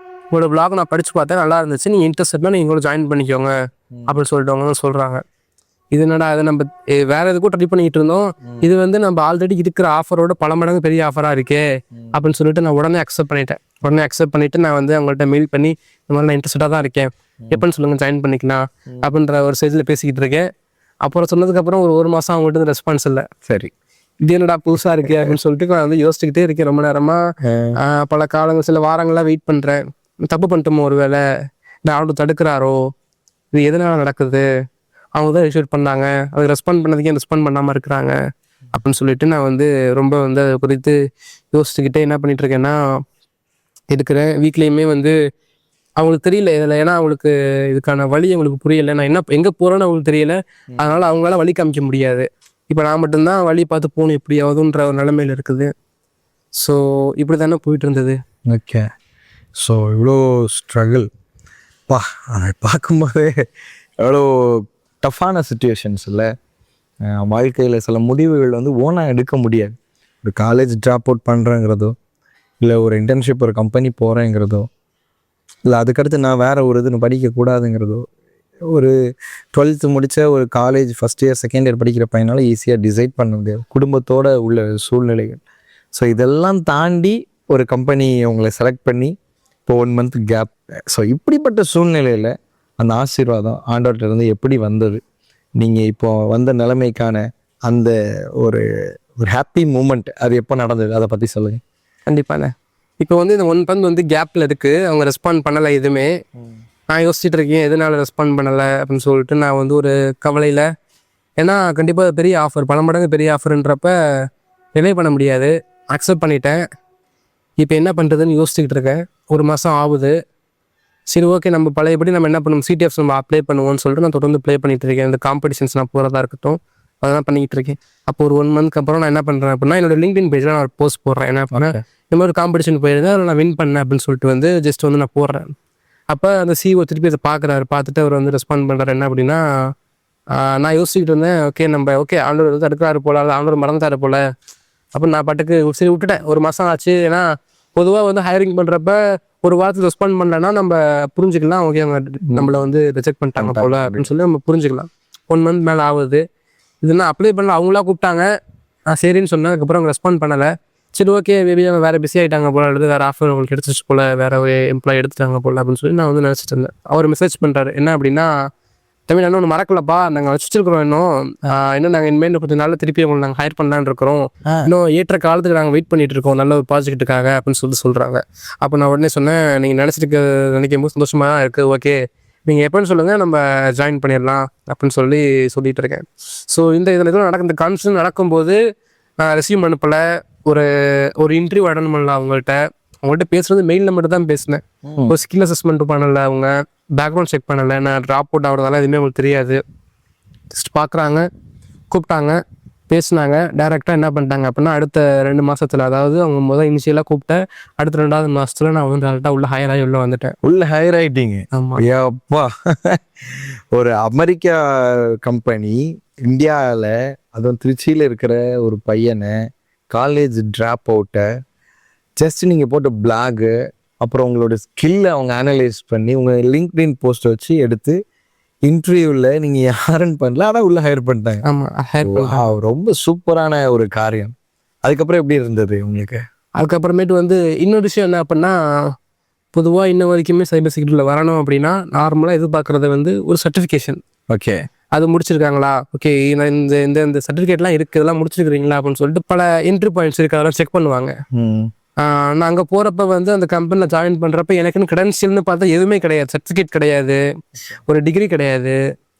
உங்களோட பிளாக் நான் படித்து பார்த்தேன், நல்லா இருந்துச்சு, நீங்கள் இன்ட்ரெஸ்ட்னா நீங்கள் கூட ஜாயின் பண்ணிக்கோங்க அப்படின்னு சொல்லிட்டு அவங்க சொல்கிறாங்க. இது என்னடா, அதை நம்ம வேற எதுக்கும் ட்ரை பண்ணிக்கிட்டு இருந்தோம், இது வந்து நம்ம ஆல்ரெடி இருக்கிற ஆஃபரோட பல மடங்கு பெரிய ஆஃபராக இருக்கே அப்படின்னு சொல்லிட்டு நான் உடனே அக்செப்ட் பண்ணிவிட்டு நான் வந்து அவங்கள்ட்ட மெயில் பண்ணி, இந்த மாதிரி நான் இன்ட்ரெஸ்டாக தான் இருக்கேன், எப்போன்னு சொல்லுங்கள் ஜாயின் பண்ணிக்கலாம் அப்படின்ற ஒரு ஸ்டேஜில் பேசிக்கிட்டு இருக்கேன். அப்புறம் சொன்னதுக்கப்புறம் ஒரு மாதம் அவங்கள்ட்ட ரெஸ்பான்ஸ் இல்லை. சரி, இது என்னடா புதுசாக இருக்கே அப்படின்னு சொல்லிட்டு நான் வந்து யோசிச்சுக்கிட்டே இருக்கேன் ரொம்ப நேரமாக. பல காலங்கள் சில வாரங்களாக வெயிட் பண்ணுறேன். தப்பு பண்ணிட்டோமோ ஒரு வேளை, நான் அவனை தடுக்கிறாரோ, இது எதனால நடக்குது, அவங்க தான் ரிசீவ் பண்ணாங்க, அதுக்கு ரெஸ்பாண்ட் பண்ணதுக்கே ரெஸ்பாண்ட் பண்ணாமல் இருக்கிறாங்க அப்படின்னு சொல்லிட்டு நான் வந்து ரொம்ப வந்து அதை குறித்து யோசிச்சுக்கிட்டே என்ன பண்ணிட்டு இருக்கேன்னா இருக்கிறேன். வீட்லேயுமே வந்து அவங்களுக்கு தெரியல இதில், ஏன்னா அவங்களுக்கு இதுக்கான வழி அவங்களுக்கு புரியலை, நான் என்ன எங்கே போகிறேன்னு அவங்களுக்கு தெரியல, அதனால் அவங்களால வழி காமிக்க முடியாது. இப்போ நான் மட்டும்தான் வழி பார்த்து போகணும் எப்படியாவதுன்ற ஒரு நிலைமையில் இருக்குது. ஸோ இப்படி தானே போயிட்டு இருந்தது. ஓகே. ஸோ இவ்வளோ ஸ்ட்ரகிள் அதை பார்க்கும்போதே எவ்வளோ டஃப்பான சுச்சுவேஷன்ஸ் இல்லை. வாழ்க்கையில் சில முடிவுகள் வந்து ஓனாக எடுக்க முடியாது. ஒரு காலேஜ் ட்ராப் அவுட் பண்ணுறேங்கிறதோ, இல்லை ஒரு இன்டர்ன்ஷிப் ஒரு கம்பெனி போகிறேங்கிறதோ, இல்லை அதுக்கடுத்து நான் வேறு ஒரு இது படிக்கக்கூடாதுங்கிறதோ, ஒரு 12th முடித்த ஒரு college first year second year படிக்கிற பையனால் ஈஸியாக டிசைட் பண்ண முடியாது, குடும்பத்தோட உள்ள சூழ்நிலைகள். ஸோ இதெல்லாம் தாண்டி ஒரு கம்பெனி உங்களை செலக்ட் பண்ணி இப்போ 1 month கேப். ஸோ இப்படிப்பட்ட சூழ்நிலையில் அந்த ஆசீர்வாதம் ஆண்டவர்கிட்டருந்து எப்படி வந்தது, நீங்கள் இப்போ வந்த நிலைமைக்கான அந்த ஒரு ஒரு ஹாப்பி மூமெண்ட் அது எப்போ நடந்தது, அதை பற்றி சொல்லுங்கள். கண்டிப்பாண்ணே. இப்போ வந்து இந்த 1 month வந்து கேப்பில் இருக்குது, அவங்க ரெஸ்பாண்ட் பண்ணலை எதுவுமே. நான் யோசிச்சுட்டு இருக்கேன் எதனால ரெஸ்பாண்ட் பண்ணலை அப்படின்னு சொல்லிட்டு. நான் வந்து ஒரு கவலையில், ஏன்னா கண்டிப்பாக பெரிய ஆஃபர், பல மடங்கு பெரிய ஆஃபர்ன்றப்ப ரிலே பண்ண முடியாது. அக்செப்ட் பண்ணிட்டேன். இப்போ என்ன பண்ணுறதுன்னு யோசிச்சுக்கிட்டு இருக்கேன். 1 மாதம் ஆகுது. சரி ஓகே, நம்ம பழையபடி நம்ம என்ன பண்ணுவோம், சிடிஎஃப்ஸ் நம்ம அப்ளை பண்ணுவோம்னு சொல்லிட்டு நான் தொடர்ந்து ப்ளே பண்ணிகிட்டு இருக்கேன். இந்த காம்படிஷன்ஸ் நான் போகிறதா இருக்கட்டும் அதெல்லாம் பண்ணிக்கிட்டு இருக்கேன். அப்போ ஒரு 1 month அப்புறம் நான் என்ன பண்ணுறேன் அப்படின்னா, என்னோட LinkedIn பேஜில் நான் ஒரு போஸ்ட் போடுறேன். என்ன பண்ணேன், இந்த மாதிரி ஒரு காம்படிஷன் போயிருந்தேன், அதில் நான் வின் பண்ணேன் அப்படின்னு சொல்லிட்டு வந்து ஜஸ்ட் வந்து நான் போடுறேன். அப்போ அந்த சிஓ திருப்பி அதை பார்க்குறாரு, பார்த்துட்டு அவர் வந்து ரெஸ்பாண்ட் பண்ணுறாரு. என்ன அப்படின்னா, நான் யோசிச்சுக்கிட்டு இருந்தேன், ஓகே ஆண்டவர் வந்து தடுக்கிறாரு போல, அது ஆண்டவர் மறந்துட்டாரு போல. அப்போ நான் பாட்டுக்கு சரி விட்டுட்டேன். 1 மாதம் ஆச்சு. ஏன்னா பொதுவாக வந்து ஹையரிங் பண்ணுறப்ப ஒரு வாரத்துக்கு ரெஸ்பாண்ட் பண்ணலன்னா நம்ம புரிஞ்சுக்கலாம், ஓகே அவங்க நம்மளை வந்து ரிஜெக்ட் பண்ணிட்டாங்க போல அப்படின்னு சொல்லி நம்ம புரிஞ்சுக்கலாம். 1 month மேலே ஆகுது. இதுனா அப்ளை பண்ணல, அவங்களா கூப்பிட்டாங்க, நான் சரின்னு சொன்னேன். அதுக்கப்புறம் அவங்க ரெஸ்பாண்ட் பண்ணலை. சரி ஓகே, மேபி அவங்க வேறு பிஸி ஆகிட்டாங்க போல, அல்லது வேறு ஆஃபர் அவங்களுக்கு எடுத்துச்சு போல், வேறு எம்ப்ளாய் எடுத்துட்டாங்க போல் அப்படின்னு சொல்லி நான் வந்து நினச்சிட்டு இருந்தேன். அவர் மெசேஜ் பண்ணுறாரு என்ன அப்படின்னா, தமிழ் இன்னும் ஒன்று மறக்கலப்பா, நாங்கள் வச்சுருக்கிறோம் இன்னும் நாங்கள் இனிமேல் கொஞ்சம் நாள் திருப்பி உங்களை நாங்கள் ஹையர் பண்ணலான்னு இருக்கிறோம், இன்னும் ஏற்ற காலத்துக்கு நாங்கள் வெயிட் பண்ணிட்டு இருக்கோம் நல்ல ஒரு ப்ராஜெக்ட்டுக்காக அப்படின்னு சொல்கிறாங்க. அப்போ நான் உடனே சொன்னேன், நீங்கள் நினைக்கும் போது சந்தோஷமாக தான் இருக்குது, ஓகே நீங்கள் எப்போன்னு சொல்லுங்கள், நம்ம ஜாயின் பண்ணிடலாம் அப்படின்னு சொல்லிட்டு இருக்கேன். ஸோ இந்த இதில் இந்த கான்ஃபரன்ஸ் நடக்கும்போது நான் ரெஸ்யூம் அனுப்பலை, ஒரு இன்டர்வியூ அட்டன் பண்ணல அவங்கள்ட்ட பேசுகிறது மெயிலில் மட்டும் தான் பேசினேன். ஒரு ஸ்கில் அசஸ்மெண்ட் பண்ணலை, அவங்க பேக்ரவுண்ட் செக் பண்ணலை, நான் ட்ராப் அவுட் ஆகிறதால எதுவுமே அவங்களுக்கு தெரியாது. ஜஸ்ட் பார்க்குறாங்க, கூப்பிட்டாங்க, பேசினாங்க. டேரெக்டாக என்ன பண்ணிட்டாங்க அப்படின்னா, அடுத்த 2 மாதத்தில், அதாவது அவங்க இனிஷியலாக கூப்பிட்ட அடுத்த 2வது மாதத்தில் நான் வந்து டேரெக்டாக உள்ள ஹையர் ஆகி உள்ளே வந்துட்டேன். உள்ள ஹையர் ஆகிட்டீங்க? ஆமாம். அப்பா, ஒரு அமெரிக்கா கம்பெனி இந்தியாவில், அதுவும் திருச்சியில் இருக்கிற ஒரு பையனை, காலேஜ் ட்ராப் அவுட்டை, ஜஸ்ட் நீங்கள் போட்ட பிளாகு, அப்புறம் உங்களோட ஸ்கில்லை அவங்க அனலைஸ் பண்ணி உங்கள் லிங்க்டின் போஸ்ட்டை வச்சு எடுத்து இன்டர்வியூவில் நீங்கள் யாருன்னு பண்ணல, ஆனால் உள்ள ஹையர் பண்ணிட்டாங்க. ஆமாம், ஹையர். ரொம்ப சூப்பரான ஒரு காரியம். அதுக்கப்புறம் எப்படி இருந்தது உங்களுக்கு? அதுக்கப்புறமேட்டு வந்து இன்னொரு விஷயம் என்ன அப்படின்னா, பொதுவாக இன்ன வரைக்குமே சைபர் செக்யூரிட்டியில் வரணும் அப்படின்னா நார்மலாக எதிர்பார்க்குறது வந்து ஒரு சர்டிஃபிகேஷன். ஓகே, அது முடிச்சிருக்காங்களா, ஓகே இந்த இந்த இந்த சர்டிஃபிகேட்லாம் இருக்குது, இதெல்லாம் முடிச்சிருக்கிறீங்களா அப்படின்னு சொல்லிட்டு பல என்ட்ரி பாயிண்ட்ஸ் இருக்குது, அதெல்லாம் செக் பண்ணுவாங்க. நான் அங்கே போகிறப்ப வந்து அந்த கம்பெனியில் ஜாயின் பண்ணுறப்ப எனக்குன்னு கிரெடென்ஷியல்னு பார்த்தா எதுவுமே கிடையாது. சர்டிஃபிகேட் கிடையாது, ஒரு டிகிரி கிடையாது,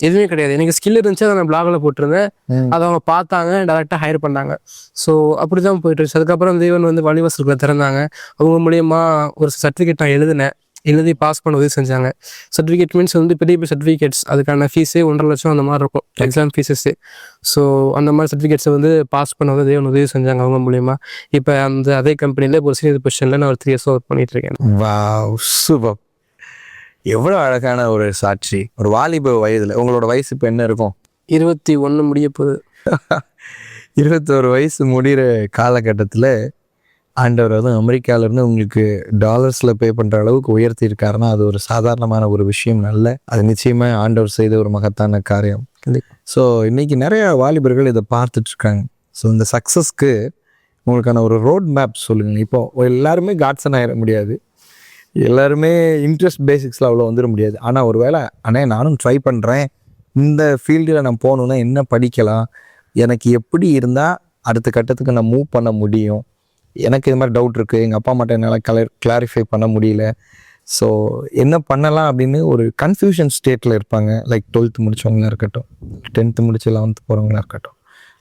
எதுவுமே கிடையாது. எனக்கு ஸ்கில் இருந்துச்சு, அதை நான் பிளாகில் போட்டிருந்தேன். அதை அவங்க பார்த்தாங்க, டேரெக்டாக ஹையர் பண்ணாங்க. ஸோ அப்படி தான் போயிட்டு இருந்துச்சு. அதுக்கப்புறம் தேவன் வந்து வழிவசல்களை திறந்தாங்க. அவங்க மூலியமா ஒரு சர்டிஃபிகேட் நான் எழுதி பாஸ் பண்ண உதவி செஞ்சாங்க. சர்டிஃபிகேட் மீன்ஸ் வந்து பெரிய பெரிய சர்டிஃபிகேட்ஸ், அதுக்கான ஃபீஸே 1.5 லட்சம் அந்த மாதிரி இருக்கும், எக்ஸாம் ஃபீஸஸ்ஸே. ஸோ அந்த மாதிரி சர்டிஃபிகேட்ஸை வந்து பாஸ் பண்ண வந்து தேவன் உதவி செஞ்சாங்க அவங்க மூலியமா. இப்போ அதே கம்பெனியில் ஒரு சீனியர் பொசிஷனில் நான் ஒரு 3 இயர்ஸ் ஒர்க் பண்ணிட்டு இருக்கேன். Wow, super. எவ்வளோ அழகான ஒரு சாட்சி. ஒரு வாலிப வயதில், உங்களோட வயசு இப்போ என்ன இருக்கும்? 21 முடிய போகுது. 21 வயசு முடிகிற காலகட்டத்தில் ஆண்டவர் அதுவும் அமெரிக்காவிலேருந்து உங்களுக்கு டாலர்ஸில் பே பண்ணுற அளவுக்கு உயர்த்தியிருக்காருன்னா அது ஒரு சாதாரணமான ஒரு விஷயம் அல்ல. அது நிச்சயமாக ஆண்டவர் செய்த ஒரு மகத்தான காரியம். ஸோ இன்றைக்கி நிறைய வாலிபர்கள் இதை பார்த்துட்ருக்காங்க. ஸோ இந்த சக்ஸஸ்க்கு உங்களுக்கான ஒரு ரோட் மேப் சொல்லுங்கள். இப்போது எல்லாருமே காட்சன் ஆகிட முடியாது, எல்லாருமே இன்ட்ரெஸ்ட் பேசிக்ஸில் அவ்வளோ வந்துட முடியாது. ஆனால் ஒரு வேளை அண்ணே நானும் ட்ரை பண்ணுறேன், இந்த ஃபீல்டில் நான் போகணுன்னா என்ன படிக்கலாம், எனக்கு எப்படி இருந்தால் அடுத்த கட்டத்துக்கு நான் மூவ் பண்ண முடியும், எனக்கு இது மாதிரி டவுட் இருக்குது, எங்கள் அப்பா அம்மாட்ட என்னால் கிளாரிஃபை பண்ண முடியல, ஸோ என்ன பண்ணலாம் அப்படின்னு ஒரு கன்ஃபியூஷன் ஸ்டேட்டில் இருப்பாங்க. லைக் 12th முடித்தவங்களா இருக்கட்டும், 10th முடிச்சு 11th போகிறவங்களா இருக்கட்டும்,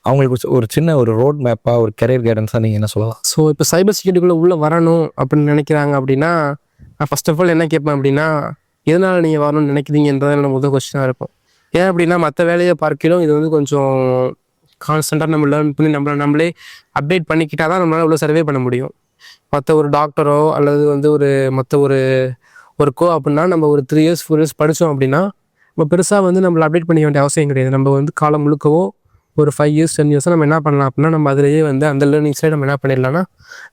அவங்களுக்கு ஒரு சின்ன ஒரு ரோட் மேப்பாக, ஒரு கெரியர் கைடன்ஸாக நீங்கள் என்ன சொல்லலாம்? ஸோ இப்போ சைபர் செக்யூரிட்டிக்குள்ளே உள்ளே வரணும் அப்படின்னு நினைக்கிறாங்க அப்படின்னா, நான் ஃபர்ஸ்ட் ஆஃப் ஆல் என்ன கேட்பேன் அப்படின்னா, எதனால் நீங்கள் வரணும்னு நினைக்கிறீங்கன்றதான் என்னோட முதல் கொஸ்டினாக இருக்கும். ஏன் அப்படின்னா, மற்ற வேலையை பார்க்கலாம் இது வந்து கொஞ்சம் கான்ஸ்டண்ட்டாக நம்ம லேர்ன் பண்ணி நம்மளே அப்டேட் பண்ணிக்கிட்டால் தான் நம்மளால் உள்ள சர்வே பண்ண முடியும். மற்ற ஒரு டாக்டரோ அல்லது வந்து மற்ற ஒரு ஒர்க்கோ அப்படின்னா நம்ம ஒரு 3 இயர்ஸ் 4 இயர்ஸ் படித்தோம் அப்படின்னா நம்ம பெருசாக வந்து நம்மளை அப்டேட் பண்ணிக்க வேண்டிய அவசியம் கிடையாது. நம்ம வந்து காலம் முழுக்கவோ ஒரு 5 இயர்ஸ் 10 இயர்ஸாக நம்ம என்ன பண்ணலாம் அப்படின்னா, நம்ம அதிலேயே வந்து அந்த லேர்னிங்ஸில் நம்ம என்ன பண்ணிடலாம்னா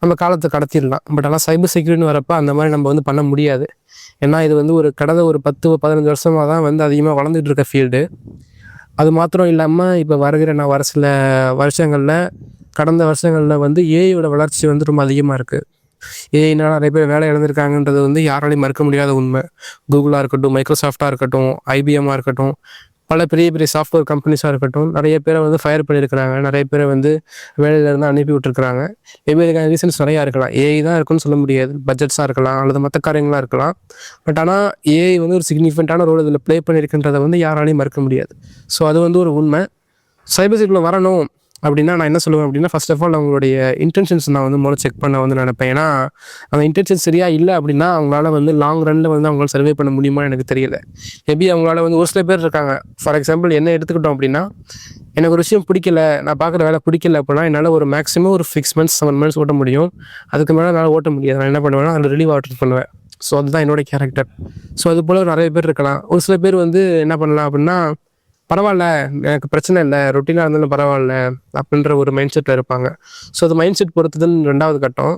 நம்ம காலத்தை கடத்திடலாம். பட் ஆனால் சைபர் செக்யூரிட்டின்னு வரப்போ அந்த மாதிரி நம்ம வந்து பண்ண முடியாது. ஏன்னா இது வந்து கடந்த ஒரு 10-15 வருஷமாக தான் வந்து அதிகமாக வளர்ந்துட்டு இருக்க ஃபீல்டு. அது மாத்திரம் இல்லாமல் இப்போ வருகிற வர சில கடந்த வருஷங்களில் வந்து ஏஐயோட வளர்ச்சி வந்து ரொம்ப அதிகமாக இருக்குது. ஏஐனால் நிறைய பேர் வேலை இழந்திருக்காங்கன்றது வந்து யாராலையும் மறுக்க முடியாத உண்மை. கூகுளாக இருக்கட்டும், மைக்ரோசாஃப்டாக இருக்கட்டும், ஐபிஎம்மாக இருக்கட்டும், பல பெரிய பெரிய சாஃப்ட்வேர் கம்பெனிஸாக இருக்கட்டும், நிறைய பேரை வந்து ஃபயர் பண்ணியிருக்கிறாங்க, நிறைய பேரை வந்து வேலையிலேருந்து அனுப்பி விட்டுருக்குறாங்க. மேபி இதுக்கான ரீசன்ஸ் நிறையா இருக்கலாம். ஏஐ தான் இருக்குன்னு சொல்ல முடியாது, பட்ஜெட்ஸாக இருக்கலாம் அல்லது மற்ற காரியங்களாக இருக்கலாம். பட் ஆனால் ஏஐ வந்து ஒரு சிக்னிஃபிகண்ட்டான ரோல் இதில் ப்ளே பண்ணியிருக்குன்றதை வந்து யாராலையும் மறுக்க முடியாது. ஸோ அது வந்து ஒரு உண்மை. சைபர் செக்யூரிட்டியில் வரணும் அப்படின்னா நான் என்ன சொல்லுவேன் அப்படின்னா, ஃபர்ஸ்ட் ஆஃப் ஆல் அவங்களுடைய இன்டென்ஷன்ஸ் நான் வந்து முதல்ல செக் பண்ண வந்து நினைப்பேன். ஏன்னா அந்த இன்டென்ஷன் சரியாக இல்லை அப்படின்னா அவங்களால வந்து லாங் ரன்னில் வந்து அவங்களால சர்வே பண்ண முடியுமா எனக்கு தெரியல. மேபி அவங்களால வந்து ஒரு சில பேர் இருக்காங்க. ஃபார் எக்ஸாம்பிள் என்ன எடுத்துக்கிட்டோம் அப்படின்னா, எனக்கு ஒரு விஷயம் பிடிக்கல, நான் பார்க்குற வேலை பிடிக்கல அப்படின்னா என்னால் ஒரு மேக்ஸிமம் ஒரு 6 months 7 months ஓட்ட முடியும். அதுக்கு மேலே என்னால் ஓட்ட முடியாது. நான் என்ன பண்ணுவேன்னா அதில் ரிலீவ் ஆர்டர் பண்ணுவேன். ஸோ அதுதான் என்னோட கேரக்டர். ஸோ அது போல் நிறைய பேர் இருக்கலாம். ஒரு சில பேர் வந்து என்ன பண்ணலாம் அப்படின்னா, பரவாயில்ல எனக்கு பிரச்சனை இல்லை, ரொட்டீனாக இருந்தாலும் பரவாயில்ல அப்படின்ற ஒரு மைண்ட் செட்டில் இருப்பாங்க. ஸோ அது மைண்ட் செட் பொறுத்ததுன்னு 2வது கட்டம்.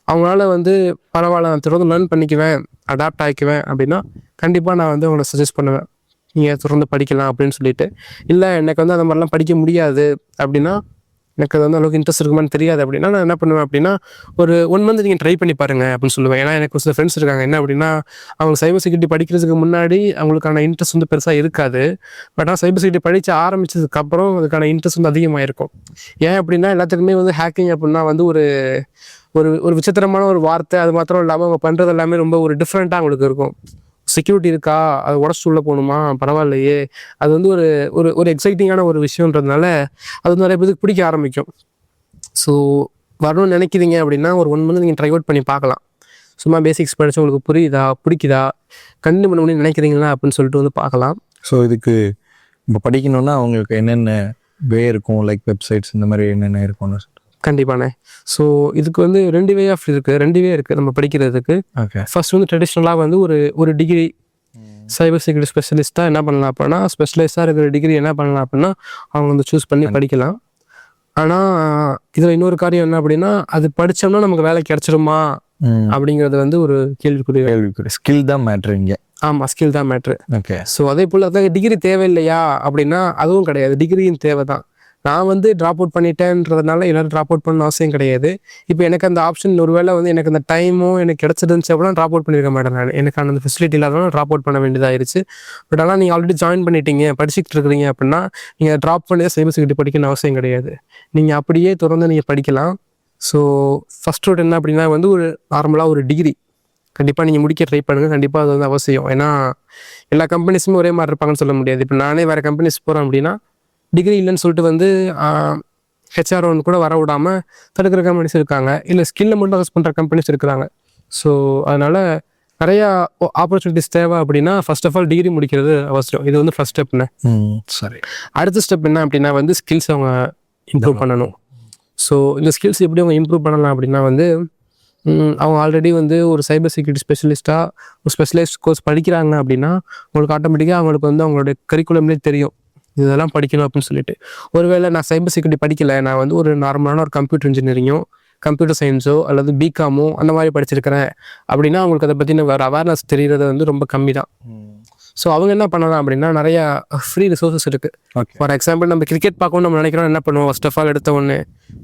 அவங்களால வந்து பரவாயில்ல நான் தொடர்ந்து லேர்ன் பண்ணிக்குவேன், அடாப்ட் ஆகிக்குவேன் அப்படின்னா கண்டிப்பாக நான் வந்து அவங்களை சஜஸ்ட் பண்ணுவேன், நீங்கள் தொடர்ந்து படிக்கலாம் அப்படின்னு சொல்லிட்டு. இல்லை எனக்கு வந்து அந்த மாதிரிலாம் படிக்க முடியாது அப்படின்னா, எனக்கு அது வந்து அளவுக்கு இன்ட்ரெஸ்ட் இருக்குமான்னு தெரியாது அப்படின்னா நான் என்ன பண்ணுவேன் அப்படின்னா, ஒரு 1 month நீங்கள் ட்ரை பண்ணி பாருங்கள் அப்படின்னு சொல்லுவேன். ஏன்னா எனக்கு ஒரு சில ஃப்ரெண்ட்ஸ் இருக்காங்க, என்ன அப்படின்னா அவங்க சைபர் செக்யூரிட்டி படிக்கிறதுக்கு முன்னாடி அவங்களுக்கான இன்ட்ரெஸ்ட் வந்து பெருசாக இருக்காது. பட் ஆனால் சைபர் செக்யூரிட்டி படித்து ஆரம்பித்ததுக்கப்புறம் அதுக்கான இன்ட்ரெஸ்ட் வந்து அதிகமாக இருக்கும். ஏன் அப்படின்னா எல்லாத்துக்குமே வந்து ஹேக்கிங் அப்படின்னா வந்து ஒரு ஒரு விசித்திரமான ஒரு வார்த்தை. அது மாத்திரம் இல்லாமல் அவங்க பண்ணுறது எல்லாமே ரொம்ப ஒரு டிஃப்ரெண்ட்டாக அவங்களுக்கு இருக்கும். செக்யூரிட்டி இருக்கா, அது உடச்சு உள்ளே போகணுமா, பரவாயில்லையே, அது வந்து ஒரு எக்ஸைட்டிங்கான ஒரு விஷயன்றதுனால அது வந்து நிறைய பேருக்கு பிடிக்க ஆரம்பிக்கும். ஸோ வரணும்னு நினைக்கிறீங்க அப்படின்னா ஒரு 1 month நீங்கள் ட்ரை அவுட் பண்ணி பார்க்கலாம். சும்மா பேசிக்ஸ் படித்து உங்களுக்கு புரியுதா, பிடிக்குதா, கண்டினியூ பண்ண நினைக்கிறீங்களா அப்படின்னு சொல்லிட்டு வந்து பார்க்கலாம். ஸோ இதுக்கு இப்போ படிக்கணுன்னா அவங்களுக்கு என்னென்ன வே இருக்கும், லைக் வெப்சைட்ஸ் இந்த மாதிரி என்னென்ன இருக்கும்னு? கண்டிப்பாண்ணே. ஸோ இதுக்கு வந்து 2 வே ஆஃப் இருக்குது, 2 வே இருக்குது நம்ம படிக்கிறதுக்கு. ஓகே. ஃபர்ஸ்ட் வந்து ட்ரெடிஷ்னலாக வந்து ஒரு டிகிரி சைபர் செக்யூரிட்டி ஸ்பெஷலிஸ்ட்டாக என்ன பண்ணலாம் அப்படின்னா, ஸ்பெஷலைஸ்டாக இருக்கிற டிகிரி என்ன பண்ணலாம் அப்படின்னா அவங்க வந்து சூஸ் பண்ணி படிக்கலாம். ஆனால் இதில் இன்னொரு காரியம் என்ன அப்படின்னா, அது படித்தோம்னா நமக்கு வேலை கிடைச்சிருமா அப்படிங்கிறது வந்து ஒரு கேள்விக்குரிய. ஸ்கில் தான் மேட்ரு இங்கே. ஆமாம், ஸ்கில் தான் மேட்ரு. ஓகே. ஸோ அதே போல் அதான் டிகிரி தேவையில்லையா அப்படின்னா அதுவும் கிடையாது, டிகிரியும் தேவை தான். நான் வந்து ட்ராப் அவுட் பண்ணிட்டேன்றதுனால எல்லோரும் ட்ராப் அவுட் பண்ண அவசியம் கிடையாது. இப்போ எனக்கு அந்த ஆப்ஷன் ஒருவேளை வந்து எனக்கு அந்த டைமும் எனக்கு கிடச்சிருந்துச்சு அப்படின்னா ட்ராப் அவுட் பண்ணியிருக்க மாட்டேன் நான். எனக்கு அந்த ஃபெசிலிட்டி இல்லாதனால ட்ராப் அவுட் பண்ண வேண்டியதாகிருச்சு. பட் ஆனால் நீங்கள் ஆல்ரெடி ஜாயின் பண்ணிட்டீங்க, படிச்சுக்கிட்டு இருக்கிறீங்க அப்படின்னா நீங்கள் ட்ராப் பண்ணி சைபர் செக்யூரிட்டி படிக்கணும்னு அவசியம் கிடையாது. நீங்கள் அப்படியே தொடர்ந்து நீங்கள் படிக்கலாம். ஸோ ஃபஸ்ட் ரூட் என்ன அப்படின்னா வந்து ஒரு நார்மலாக ஒரு டிகிரி கண்டிப்பாக நீங்கள் முடிக்க ட்ரை பண்ணுங்கள். கண்டிப்பாக அது வந்து அவசியம். ஏன்னா எல்லா கம்பெனிஸுமே ஒரே மாதிரி இருப்பாங்கன்னு சொல்ல முடியாது. இப்போ நானே வேறு கம்பெனிஸ் போகிறேன் அப்படின்னா டிகிரி இல்லைன்னு சொல்லிட்டு வந்து ஹெச்ஆர் ஒன்று கூட வர விடாமல் தடுக்கிற கம்பெனிஸ் இருக்காங்க, இல்லை ஸ்கில்லை மட்டும் யூஸ் பண்ணுற கம்பெனிஸ் இருக்கிறாங்க. ஸோ அதனால் நிறையா ஆப்பர்ச்சுனிட்டிஸ் தேவை அப்படின்னா ஃபர்ஸ்ட் ஆஃப் ஆல் டிகிரி முடிக்கிறது அவசியம். இது வந்து ஃபர்ஸ்ட் ஸ்டெப்னு. சரி. அடுத்த ஸ்டெப் என்ன அப்படின்னா வந்து ஸ்கில்ஸ் அவங்க இம்ப்ரூவ் பண்ணணும். ஸோ இந்த ஸ்கில்ஸ் எப்படி அவங்க இம்ப்ரூவ் பண்ணலாம் அப்படின்னா வந்து அவங்க ஆல்ரெடி வந்து ஒரு சைபர் செக்யூரிட்டி ஸ்பெஷலிஸ்ட்டாக ஒரு ஸ்பெஷலைஸ்ட் கோர்ஸ் படிக்கிறாங்க அப்படின்னா உங்களுக்கு ஆட்டோமேட்டிக்காக அவங்களுக்கு வந்து அவங்களுடைய கரிக்குலம்லேயே தெரியும் இதெல்லாம் படிக்கணும் அப்படின்னு சொல்லிட்டு. ஒருவேளை நான் சைபர் செக்யூரிட்டி படிக்கலை, நான் வந்து ஒரு நார்மலான ஒரு கம்ப்யூட்டர் இன்ஜினியரிங்கோ கம்ப்யூட்டர் சயின்ஸோ அல்லது பிகாமோ அந்த மாதிரி படிச்சிருக்கிறேன் அப்படின்னா அவங்களுக்கு அதை பற்றின வேறு அவேர்னஸ் தெரிகிறது வந்து ரொம்ப கம்மி தான். ஸோ அவங்க என்ன பண்ணலாம் அப்படின்னா நிறையா ஃப்ரீ ரிசோர்ஸஸ் இருக்குது. ஃபார் எக்ஸாம்பிள் நம்ம கிரிக்கெட் பார்க்கணும்னு நம்ம நினைக்கிறோம், என்ன பண்ணுவோம், ஃபர்ஸ்ட் ஆஃப் ஆல் எடுத்த ஒன்று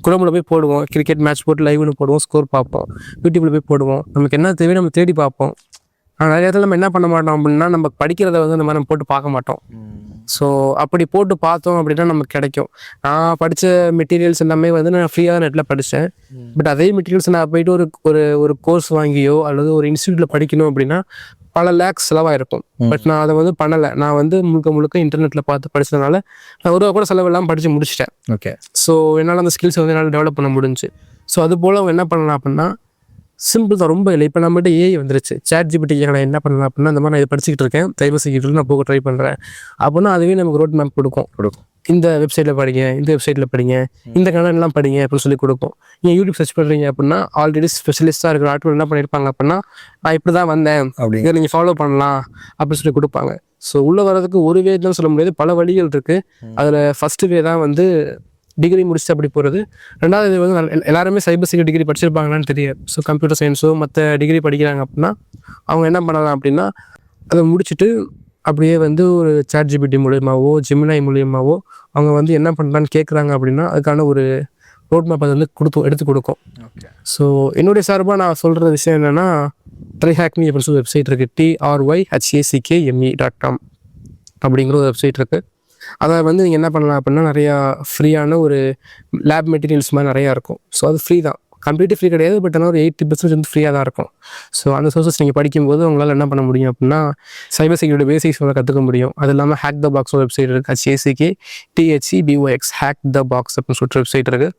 குரோமில் போய் போடுவோம், கிரிக்கெட் மேட்ச் போட்டு லைவ்னு போடுவோம், ஸ்கோர் பார்ப்போம், யூடியூப்பில் போய் போடுவோம், நமக்கு என்ன தேவையோ நம்ம தேடி பார்ப்போம். ஆனால் நிறைய இடத்துல நம்ம என்ன பண்ண மாட்டோம் அப்படின்னா நம்ம படிக்கிறத வந்து இந்த மாதிரி நம்ம போட்டு பார்க்க மாட்டோம். ஸோ அப்படி போட்டு பார்த்தோம் அப்படின்னா நமக்கு கிடைக்கும். நான் படித்த மெட்டீரியல்ஸ் எல்லாமே வந்து நான் ஃப்ரீயாக நெட்டில் படித்தேன். பட் அதே மெட்டீரியல்ஸ் நான் போயிட்டு ஒரு கோர்ஸ் வாங்கியோ அல்லது ஒரு இன்ஸ்டியூட்டில் படிக்கணும் அப்படின்னா பல லேக்ஸ் செலவாயிருக்கும். பட் நான் அதை வந்து பண்ணலை. நான் வந்து முழுக்க இன்டர்நெட்டில் பார்த்து படித்ததுனால நான் ஒரு கூட செலவு இல்லாமல் படித்து முடிச்சிட்டேன். ஓகே. ஸோ என்னால் அந்த ஸ்கில்ஸை வந்து என்னால் டெவலப் பண்ண முடிஞ்சு. ஸோ அது போல் அவங்க என்ன பண்ணலாம் அப்படின்னா சிம்பிள் தான், ரொம்ப இல்லை. இப்போ நம்மகிட்ட ஏஐ வந்துருச்சு, சாட் ஜிபிடி நான் என்ன பண்ணலாம் அப்படின்னா இந்த மாதிரி நான் இதை படிச்சுக்கிட்டு இருக்கேன், சைபர் செக்யூரிட்டியில் நான் போக ட்ரை பண்ணுறேன் அப்படின்னா அதுவே நமக்கு ரோட் மேப் கொடுக்கும். இந்த வெப்சைட்டில் படிங்க, இந்த வெப்சைட்டில் படிங்க, இந்த கண்டென்ட்லாம் படிங்க அப்படின்னு சொல்லி கொடுக்கும். நீங்கள் யூடியூப் சர்ச் பண்ணுறீங்க அப்படின்னா ஆல்ரெடி ஸ்பெஷலிஸ்ட்டாக இருக்கிற ஆட்கள் என்ன பண்ணியிருப்பாங்க அப்படின்னா நான் இப்படி தான் வந்தேன், இதை நீங்கள் ஃபாலோ பண்ணலாம் அப்படின்னு சொல்லி கொடுப்பாங்க. ஸோ உள்ளே வர்றதுக்கு ஒரு வே தான் சொல்ல முடியாது, பல வழிகள் இருக்குது. அதில் ஃபஸ்ட்டு வே தான் வந்து டிகிரி முடிச்சுட்டு அப்படி போகிறது. ரெண்டாவது இது வந்து எல்லாருமே சைபர் செக்யூரிட்டி டிகிரி படிச்சிருப்பாங்களான்னு தெரியாது. ஸோ கம்ப்யூட்டர் சயின்ஸோ மற்ற டிகிரி படிக்கிறாங்க அப்படின்னா அவங்க என்ன பண்ணலாம் அப்படின்னா அதை முடிச்சுட்டு அப்படியே வந்து ஒரு சாட் ஜிபிடி மூலியமாவோ ஜெமினாய் மூலியமாவோ அவங்க வந்து என்ன பண்ணுறான்னு கேட்குறாங்க அப்படின்னா அதுக்கான ஒரு ரோட் மேப் அதை வந்து எடுத்து கொடுக்கும். ஸோ என்னுடைய சார்பாக நான் சொல்கிற விஷயம் என்னென்னா ட்ரைஹாக்மி அப்படின்னு சொல்லி வெப்சைட் இருக்குது, TRYHACKME.com அப்படிங்கிற ஒரு வெப்சைட் இருக்குது. அதை வந்து நீங்கள் என்ன பண்ணலாம் அப்படின்னா நிறையா ஃப்ரீயான ஒரு லேப் மெட்டீரியல்ஸ் மாதிரி நிறையா இருக்கும். ஸோ அது ஃப்ரீ தான், கம்ப்ளீட்லி ஃப்ரீ கிடையாது, பட் ஆனால் ஒரு 80% வந்து ஃப்ரீயாக தான் இருக்கும். ஸோ அந்த சோர்சஸ் நீங்கள் படிக்கும்போது உங்களால் என்ன பண்ண முடியும் அப்படின்னா சைபர் செக்யூரிட்டி பேசிக்ஸ் கற்றுக்க முடியும். அது இல்லாமல் ஹேக் த பாக்ஸ் வெப்சைட் இருக்குது, HACKTHEBOX ஹேக் த பாக்ஸ் அப்படின்னு சொல்லிட்டு வெப்சைட் இருக்குது.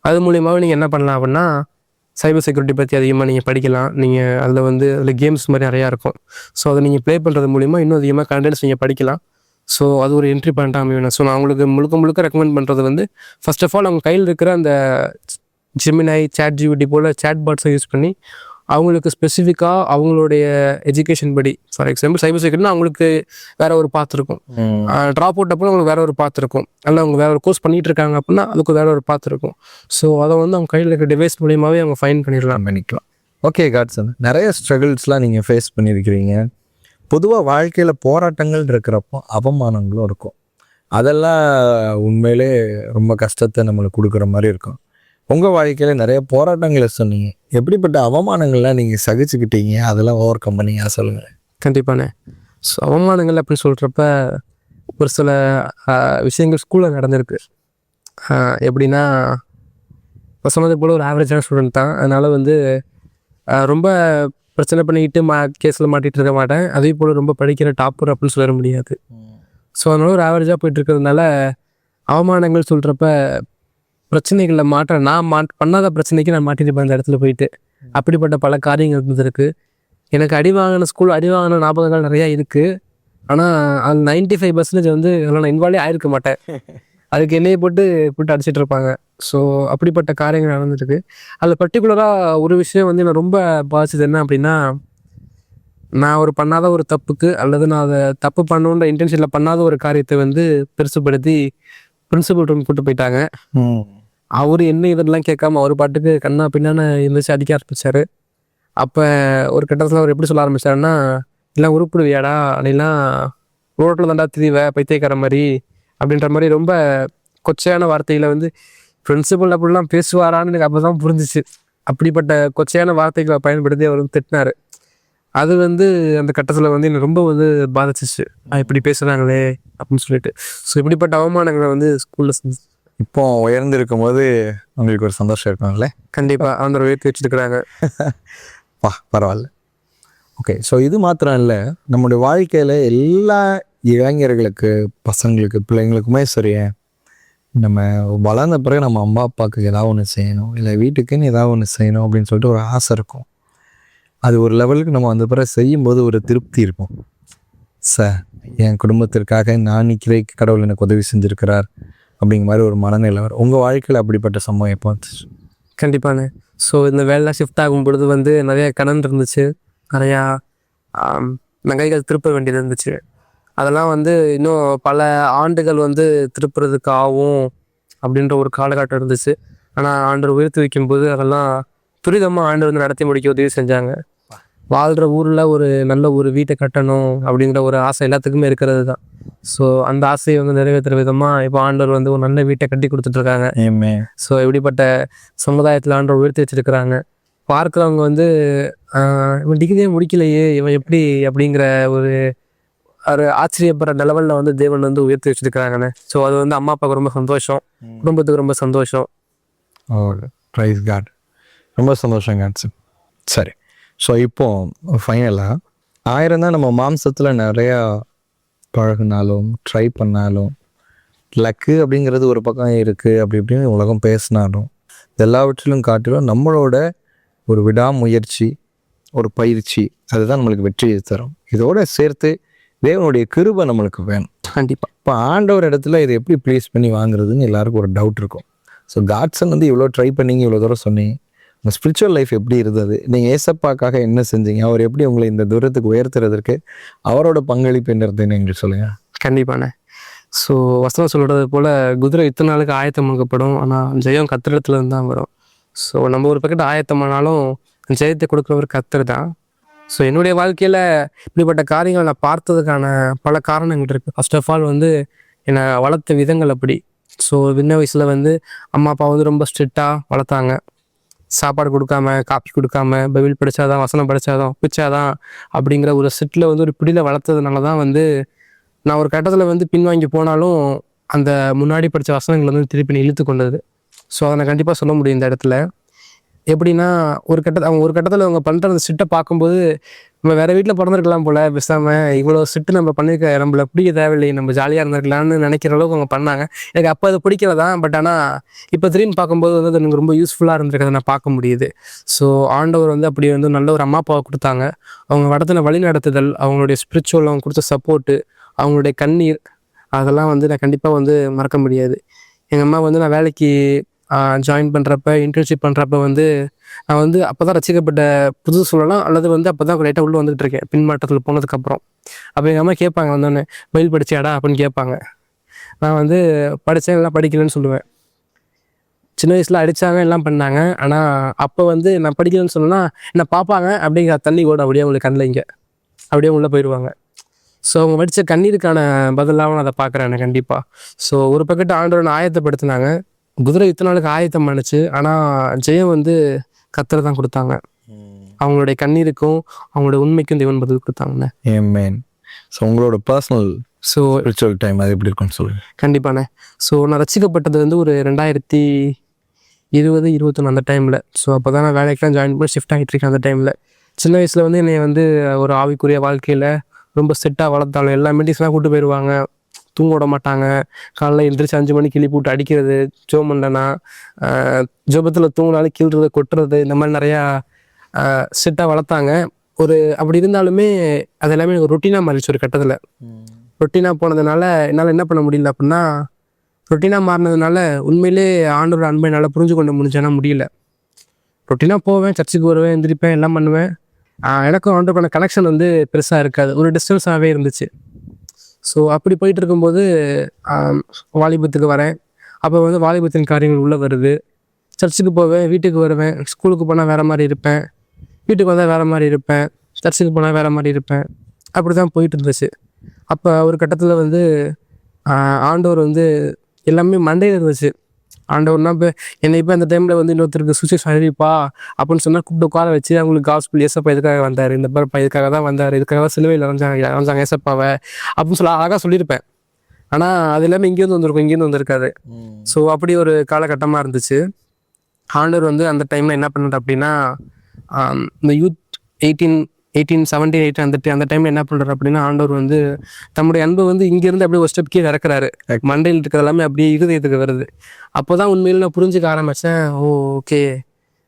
அது மூலியமாகவே நீங்கள் என்ன பண்ணலாம் அப்படின்னா சைபர் செக்யூரிட்டி பற்றி அதிகமாக நீங்கள் படிக்கலாம். நீங்கள் அதில் கேம்ஸ் மாதிரி நிறையா இருக்கும். ஸோ அதை நீங்கள் ப்ளே பண்ணுறது மூலிமா இன்னும் அதிகமாக கண்டென்ட்ஸ் நீங்கள் படிக்கலாம். ஸோ அது ஒரு என்ட்ரி பாயிண்ட்டாக அமையும். ஸோ நான் அவங்களுக்கு முழுக்க ரெக்கமெண்ட் பண்ணுறது வந்து ஃபர்ஸ்ட் ஆஃப் ஆல் அவங்க கையில் இருக்கிற அந்த ஜெமினாய் சாட் ஜிபிடி போல் சாட் பாட்ஸை யூஸ் பண்ணி அவங்களுக்கு ஸ்பெசிஃபிக்காக அவங்களுடைய எஜுகேஷன் படி, ஃபார் எக்ஸாம்பிள் சைபர் செக்யூரிட்டினா அவங்களுக்கு வேறு ஒரு பாத் இருக்கும், ட்ராப் அவுட் அப்போ அவங்களுக்கு வேறு ஒரு பாத் இருக்கும், இல்லை அவங்க வேறு ஒரு கோர்ஸ் பண்ணிகிட்டு இருக்காங்க அப்படின்னா அதுக்கு வேறு ஒரு பாத் இருக்கும். ஸோ அதை வந்து அவங்க கையில் இருக்கிற டிவைஸ் மூலியமாகவே அவங்க ஃபைன் பண்ணிக்கலாம். ஓகே காட்சன், நிறைய ஸ்ட்ரகிள்ஸ்லாம் நீங்கள் ஃபேஸ் பண்ணியிருக்கிறீங்க. பொதுவாக வாழ்க்கையில் போராட்டங்கள் இருக்கிறப்போ அவமானங்களும் இருக்கும். அதெல்லாம் உண்மையிலே ரொம்ப கஷ்டத்தை நம்மளுக்கு கொடுக்குற மாதிரி இருக்கும். உங்கள் வாழ்க்கையில் நிறைய போராட்டங்களை சொன்னீங்க, எப்படிப்பட்ட அவமானங்கள்லாம் நீங்கள் சகிச்சுக்கிட்டீங்க, அதெல்லாம் ஓவர் கம் பண்ணீங்க, சொல்லுங்கள். கண்டிப்பாண்ணே. ஸோ அவமானங்கள் அப்படின்னு சொல்கிறப்ப ஒரு சில விஷயங்கள் ஸ்கூலில் நடந்திருக்கு. எப்படின்னா இப்போ சொன்னது போல் ஒரு ஆவரேஜான ஸ்டூடெண்ட் தான், அதனால் வந்து ரொம்ப பிரச்சனை பண்ணிக்கிட்டு கேஸில் மாட்டிகிட்டு இருக்க மாட்டேன். அதே போல் ரொம்ப படிக்கிற டாப்பர் அப்படின்னு சொல்ல முடியாது. ஸோ அதனால ஒரு ஆவரேஜாக போயிட்டு இருக்கிறதுனால அவமானங்கள் சொல்கிறப்ப பிரச்சனைகளில் நான் பண்ணாத பிரச்சனைக்கு நான் மாட்டிட்டு போய் அந்த இடத்துல போயிட்டு அப்படிப்பட்ட பல காரியங்கள் இருந்திருக்கு. எனக்கு அடி வாங்கின ஞாபகங்கள் நிறையா இருக்குது. ஆனால் அது 95% வந்து அதில் நான் இன்வால்வே ஆகிருக்க மாட்டேன். அதுக்கு எண்ணெயை போட்டு போட்டு அடிச்சிட்டு இருப்பாங்க. ஸோ அப்படிப்பட்ட காரியங்கள் நடந்துருக்கு. அதில் பர்டிகுலராக ஒரு விஷயம் வந்து என்னை ரொம்ப பாதிச்சது என்ன அப்படின்னா, நான் பண்ணாத ஒரு தப்புக்கு அல்லது நான் அதை தப்பு பண்ணணுன்ற இன்டென்ஷனில் பண்ணாத ஒரு காரியத்தை வந்து பெருசுப்படுத்தி பிரின்சிபல் ரூம் கூட்டு போயிட்டாங்க. அவர் என்ன இதெல்லாம் கேட்காம அவர் பாட்டுக்கு கண்ணா பின்னான்னு இருந்துச்சு அடிக்க ஆரம்பிச்சாரு. அப்போ ஒரு கட்டத்தில் அவர் எப்படி சொல்ல ஆரம்பிச்சாருன்னா, எல்லாம் உருப்பிடுவியாடா, நீலாம் ரோட்டில் தாண்டா திரிவ பைத்தியக்கார மாதிரி அப்படின்ற மாதிரி ரொம்ப கொச்சையான வார்த்தைகளை வந்து பிரின்சிபல் அப்படிலாம் பேசுவாரான்னு எனக்கு அப்போ தான் புரிஞ்சிச்சு. அப்படிப்பட்ட கொச்சையான வார்த்தைகளை பயன்படுத்தி அவர் வந்து திட்டினார். அது வந்து அந்த கட்டத்தில் வந்து என்னை ரொம்ப வந்து பாதிச்சிச்சு. இப்படி பேசுகிறாங்களே அப்படின்னு சொல்லிட்டு. ஸோ இப்படிப்பட்ட அவமானங்களை வந்து ஸ்கூலில் செஞ்சு இப்போ உயர்ந்திருக்கும் போது உங்களுக்கு ஒரு சந்தோஷம் இருக்கும்ல? கண்டிப்பாக அந்த உயர்த்தி வச்சுருக்கிறாங்க. பரவாயில்ல. ஓகே, ஸோ இது மாத்திரம் இல்லை, நம்முடைய வாழ்க்கையில் எல்லா இளைஞர்களுக்கு, பசங்களுக்கு, பிள்ளைங்களுக்குமே சரி, நம்ம வளர்ந்த பிறகு நம்ம அம்மா அப்பாவுக்கு ஏதாவது ஒன்று செய்யணும், இல்லை வீட்டுக்குன்னு ஏதாவது ஒன்று செய்யணும் அப்படின்னு சொல்லிட்டு ஒரு ஆசை இருக்கும். அது ஒரு லெவலுக்கு நம்ம அந்த பிறகு செய்யும்போது ஒரு திருப்தி இருக்கும். சார், என் குடும்பத்திற்காக நான் நிற்கிறேன், கடவுள் எனக்கு உதவி செஞ்சுருக்கிறார் அப்படிங்கிற மாதிரி ஒரு மனநிலை வரும். உங்கள் வாழ்க்கையில் அப்படிப்பட்ட சம்பவம் எப்போ வந்துச்சு? கண்டிப்பாண்ணே. ஸோ இந்த வேலை ஷிஃப்ட் ஆகும் பொழுது வந்து நிறைய கடன் இருந்துச்சு, நிறையா நகைகள் திருப்ப வேண்டியது இருந்துச்சு. அதெல்லாம் வந்து இன்னும் பல ஆண்டுகள் வந்து திருப்புறதுக்கு ஆகும் அப்படின்ற ஒரு காலகட்டம் இருந்துச்சு. ஆனால் ஆண்டவர் உயர்த்தி வைக்கும்போது அதெல்லாம் துரிதமாக ஆண்டவர் வந்து நடத்தி முடிக்க உதவி செஞ்சாங்க. வாழ்கிற ஊரில் ஒரு நல்ல ஒரு வீட்டை கட்டணும் அப்படிங்கிற ஒரு ஆசை எல்லாத்துக்குமே இருக்கிறது தான். ஸோ அந்த ஆசையை வந்து நிறைவேற்றுற விதமாக இப்போ ஆண்டவர் வந்து ஒரு நல்ல வீட்டை கட்டி கொடுத்துட்ருக்காங்க. ஸோ இப்படிப்பட்ட சமுதாயத்தில் ஆண்டவர் உயர்த்தி வச்சுருக்கிறாங்க. பார்க்குறவங்க வந்து இவன் டிகிரியே முடிக்கலையே, இவன் எப்படி அப்படிங்கிற ஒரு ஒரு ஆச்சரியப்படுற லெவலில் வந்து தேவன் வந்து உயர்த்தி வச்சுருக்கிறாங்கண்ணே. ஸோ அது வந்து அம்மா அப்பாவுக்கு ரொம்ப சந்தோஷம், குடும்பத்துக்கு ரொம்ப சந்தோஷம். ஓ, ப்ரைஸ் காட். ரொம்ப சந்தோஷம் காட். சரி, ஸோ இப்போ ஃபைனலாக 1000 தான் நம்ம மாம்சத்தில் நிறையா பழகினாலும் ட்ரை பண்ணாலும் லக்கு அப்படிங்கிறது ஒரு பக்கம் இருக்குது, அப்படி இப்படின்னு உலகம் பேசினாலும் எல்லாவற்றிலும் காட்டிலும் நம்மளோட ஒரு விடாமுயற்சி, ஒரு பயிற்சி, அதுதான் நம்மளுக்கு வெற்றியை தரும். இதோட சேர்த்து தேவனுடைய கிருபை நம்மளுக்கு வேணும். கண்டிப்பாக. இப்போ ஆண்டவர் இடத்துல இதை எப்படி ப்ளீஸ் பண்ணி வாங்குறதுன்னு எல்லாருக்கும் ஒரு டவுட் இருக்கும். ஸோ காட்சன் வந்து இவ்வளோ ட்ரை பண்ணீங்க, இவ்வளோ தூரம் சொன்னீங்க, உங்கள் ஸ்பிரிச்சுவல் லைஃப் எப்படி இருந்தது, நீங்கள் ஏசப்பாக்காக என்ன செஞ்சீங்க, அவர் எப்படி உங்களை இந்த தூரத்துக்கு உயர்த்துறதுக்கு அவரோட பங்களிப்பு என்ன இருந்ததுன்னு எங்களுக்கு சொல்லுங்கள். கண்டிப்பாண்ணே. ஸோ வசனம் சொல்கிறது போல் குதிரை இத்தனை நாளுக்கு ஆயத்தமாக்கப்படும், ஆனால் ஜெயம் கத்திரத்துல இருந்து தான் வரும். ஸோ நம்ம ஒரு பக்கெட் ஆயத்தமானாலும் ஜெயத்தை கொடுக்குறவர் கத்தர் தான். ஸோ என்னுடைய வாழ்க்கையில் இப்படிப்பட்ட காரியங்கள் நான் பார்த்ததுக்கான பல காரணங்கள் இருக்குது. ஃபர்ஸ்ட் ஆஃப் ஆல் வந்து என்னை வளர்த்த விதங்கள் அப்படி. ஸோ சின்ன வயசில் வந்து அம்மா அப்பா வந்து ரொம்ப ஸ்ட்ரிக்டாக வளர்த்தாங்க. சாப்பாடு கொடுக்காம, காப்பி கொடுக்காம, பைபிள் படித்தாதான், வசனம் படித்தாதான், ஒப்பிச்சாதான் அப்படிங்கிற ஒரு செட்டில் வந்து ஒரு பிடியில் வளர்த்ததுனால தான் வந்து நான் ஒரு கட்டத்தில் வந்து பின்வாங்கி போனாலும் அந்த முன்னாடி படித்த வசனங்கள் வந்து திருப்பி இழுத்து கொண்டது. ஸோ அதை நான் கண்டிப்பாக சொல்ல முடியும் இந்த இடத்துல. எப்படின்னா அவங்க ஒரு கட்டத்தில் அவங்க பண்ணுற அந்த சிட்டை பார்க்கும்போது நம்ம வேறு வீட்டில் பிறந்திருக்கலாம் போல், பேசாமல் இவ்வளோ சிட்டு நம்ம பண்ணியிருக்க, நம்மளை பிடிக்க தேவையில்லை, நம்ம ஜாலியாக இருந்திருக்கலாம்னு நினைக்கிற அளவுக்கு அவங்க பண்ணாங்க. எனக்கு அப்போ அது பிடிக்கல தான். பட் ஆனால் இப்போ திடீர்னு பார்க்கும்போது வந்து அது எனக்கு ரொம்ப யூஸ்ஃபுல்லாக இருந்திருக்கிறத நான் பார்க்க முடியுது. ஸோ ஆண்டவர் வந்து அப்படி வந்து நல்ல ஒரு அம்மா அப்பாவை கொடுத்தாங்க. அவங்க நடத்தின வழி நடத்துதல், அவங்களுடைய ஸ்பிரிச்சுவல், அவங்க கொடுத்த சப்போர்ட்டு, அவங்களுடைய கண்ணீர், அதெல்லாம் வந்து நான் கண்டிப்பாக வந்து மறக்க முடியாது. எங்கள் அம்மா வந்து நான் வேலைக்கு ஜாயின் பண்ணுறப்ப, இன்டர்ன்ஷிப் பண்ணுறப்ப வந்து நான் வந்து அப்போ தான் ரசிக்கப்பட்ட புதுசு சொல்லலாம், அல்லது வந்து அப்போ தான் லைட்டாக உள்ளே வந்துட்டு இருக்கேன் பின்மாற்றத்தில் போனதுக்கப்புறம். அப்போ எங்கள் அம்மா கேட்பாங்க வந்தோடனே, பைபிள் படிச்சியாடா அப்படின்னு கேட்பாங்க. நான் வந்து படித்தேன், எல்லாம் படிக்கலன்னு சொல்லுவேன். சின்ன வயசில் அடித்தாங்க, எல்லாம் பண்ணாங்க. ஆனால் அப்போ வந்து நான் படிக்கலன்னு சொன்னேன்னா என்னை பார்ப்பாங்க, அப்படிங்கிற தண்ணி கூட அப்படியே அவங்களுக்கு கண்ணில் இங்கே அப்படியே உள்ளே போயிடுவாங்க. ஸோ அவங்க வடித்த கண்ணீருக்கான பதிலாகவும் நான் அதை பார்க்குறேன் கண்டிப்பாக. ஸோ ஒரு பக்கத்து ஆண்டவரை ஆயத்தப்படுத்தினாங்க. குதிரை இத்தனை நாளுக்கு ஆயத்தம் பண்ணுச்சு, ஆனால் ஜெயம் வந்து கத்தரை தான் கொடுத்தாங்க. அவங்களுடைய கண்ணீருக்கும் அவங்களுடைய உண்மைக்கும் தேவன் பதில் கொடுத்தாங்கண்ணே. ஆமென். ஸோ உங்களோட பர்சனல் ஸ்பிரிச்சுவல் டைம் அது எப்படி இருக்குன்னு சொல்லுங்கள். கண்டிப்பாண்ணே. ஸோ நான் ரசிக்கப்பட்டது வந்து ஒரு 2020-21 அந்த டைமில். ஸோ அப்போ தான் நான் வேலைக்கெலாம் ஜாயின் பண்ணி ஷிஃப்ட் ஆகிட்டு இருக்கேன். அந்த டைமில் சின்ன வயசில் வந்து என்னை வந்து ஒரு ஆவிக்குரிய வாழ்க்கையில் ரொம்ப செட்டாக வளர்த்தாலும் எல்லா மீட்டிங்ஸ்லாம் கூப்பிட்டு போயிடுவாங்க, தூங்க விட மாட்டாங்க. காலைல எழுந்திரிச்சு 5 மணிக்கு கிளி போட்டு அடிக்கிறது, ஜோம் பண்ணனா ஜோபத்தில் தூங்கினாலும் கீழ்றது கொட்டுறது, இந்த மாதிரி நிறையா செட்டாக வளர்த்தாங்க. அப்படி இருந்தாலுமே அது எல்லாமே எனக்கு ரொட்டீனாக மாறிடுச்சு. ஒரு கட்டத்தில் ரொட்டீனாக போனதுனால என்னால் என்ன பண்ண முடியல அப்படின்னா, ரொட்டீனாக மாறினதுனால உண்மையிலே ஆண்டோட அன்பை என்னால் புரிஞ்சு கொண்டு முடிஞ்சேன்னா முடியல. ரொட்டீனாக போவேன், சர்ச்சுக்கு வருவேன், எந்திரிப்பேன், எல்லாம் பண்ணுவேன். எனக்கும் ஆண்டோருக்கான கனெக்ஷன் வந்து பெருசாக இருக்காது, ஒரு டிஸ்டன்ஸாகவே இருந்துச்சு. ஸோ அப்படி போயிட்டு இருக்கும்போது வாலிபத்துக்கு வரேன். அப்போ வந்து வாலிபத்தின் காரியங்கள் உள்ளே வருது. சர்ச்சுக்கு போவேன், வீட்டுக்கு வருவேன், ஸ்கூலுக்கு போனால் வேறு மாதிரி இருப்பேன், வீட்டுக்கு வந்தால் வேறு மாதிரி இருப்பேன், சர்ச்சுக்கு போனால் வேறு மாதிரி இருப்பேன். அப்படி தான் போயிட்டு இருந்துச்சு. அப்போ ஒரு கட்டத்தில் வந்து ஆண்டவர் வந்து எல்லாமே மண்டையில் இருந்துச்சு. ஆண்டவர்னா இப்போ என்னை இப்போ அந்த டைமில் வந்து இன்னொருத்தருக்கு சுவிசேஷம் அறிவிப்பா அப்படின்னு சொன்னால் கூப்பிட்டு உட்கார வச்சு அவங்களுக்கு காஸ்பிள் ஏசப்பா இதுக்காக வந்தார், இந்த பேரப்பா இதுக்காக தான் வந்தார், இதுக்காக தான் சிலுவையில் வந்தாங்க ஏசப்பாவை அப்படின்னு சொல்ல அழகாக சொல்லியிருப்பேன். ஆனால் அது எல்லாமே இங்கேருந்து வந்திருக்கும், இங்கேருந்து வந்திருக்காது. ஸோ அப்படி ஒரு காலகட்டமாக இருந்துச்சு. ஆண்டவர் வந்து அந்த டைமில் என்ன பண்ணார் அப்படின்னா, இந்த யூத் 17 அந்த டைமில் என்ன பண்ணுறாரு அப்படின்னா, ஆண்டவர் வந்து தம்முடைய அன்பை வந்து இங்கேருந்து அப்படியே ஒரு ஸ்டெப் கீழே இறக்குறாரு. மண்டையில் இருக்கிறது எல்லாமே அப்படியே இருதயத்துக்கு வருது. அப்போ தான் உண்மையில் நான் புரிஞ்சுக்க ஆரம்பித்தேன். ஓகே,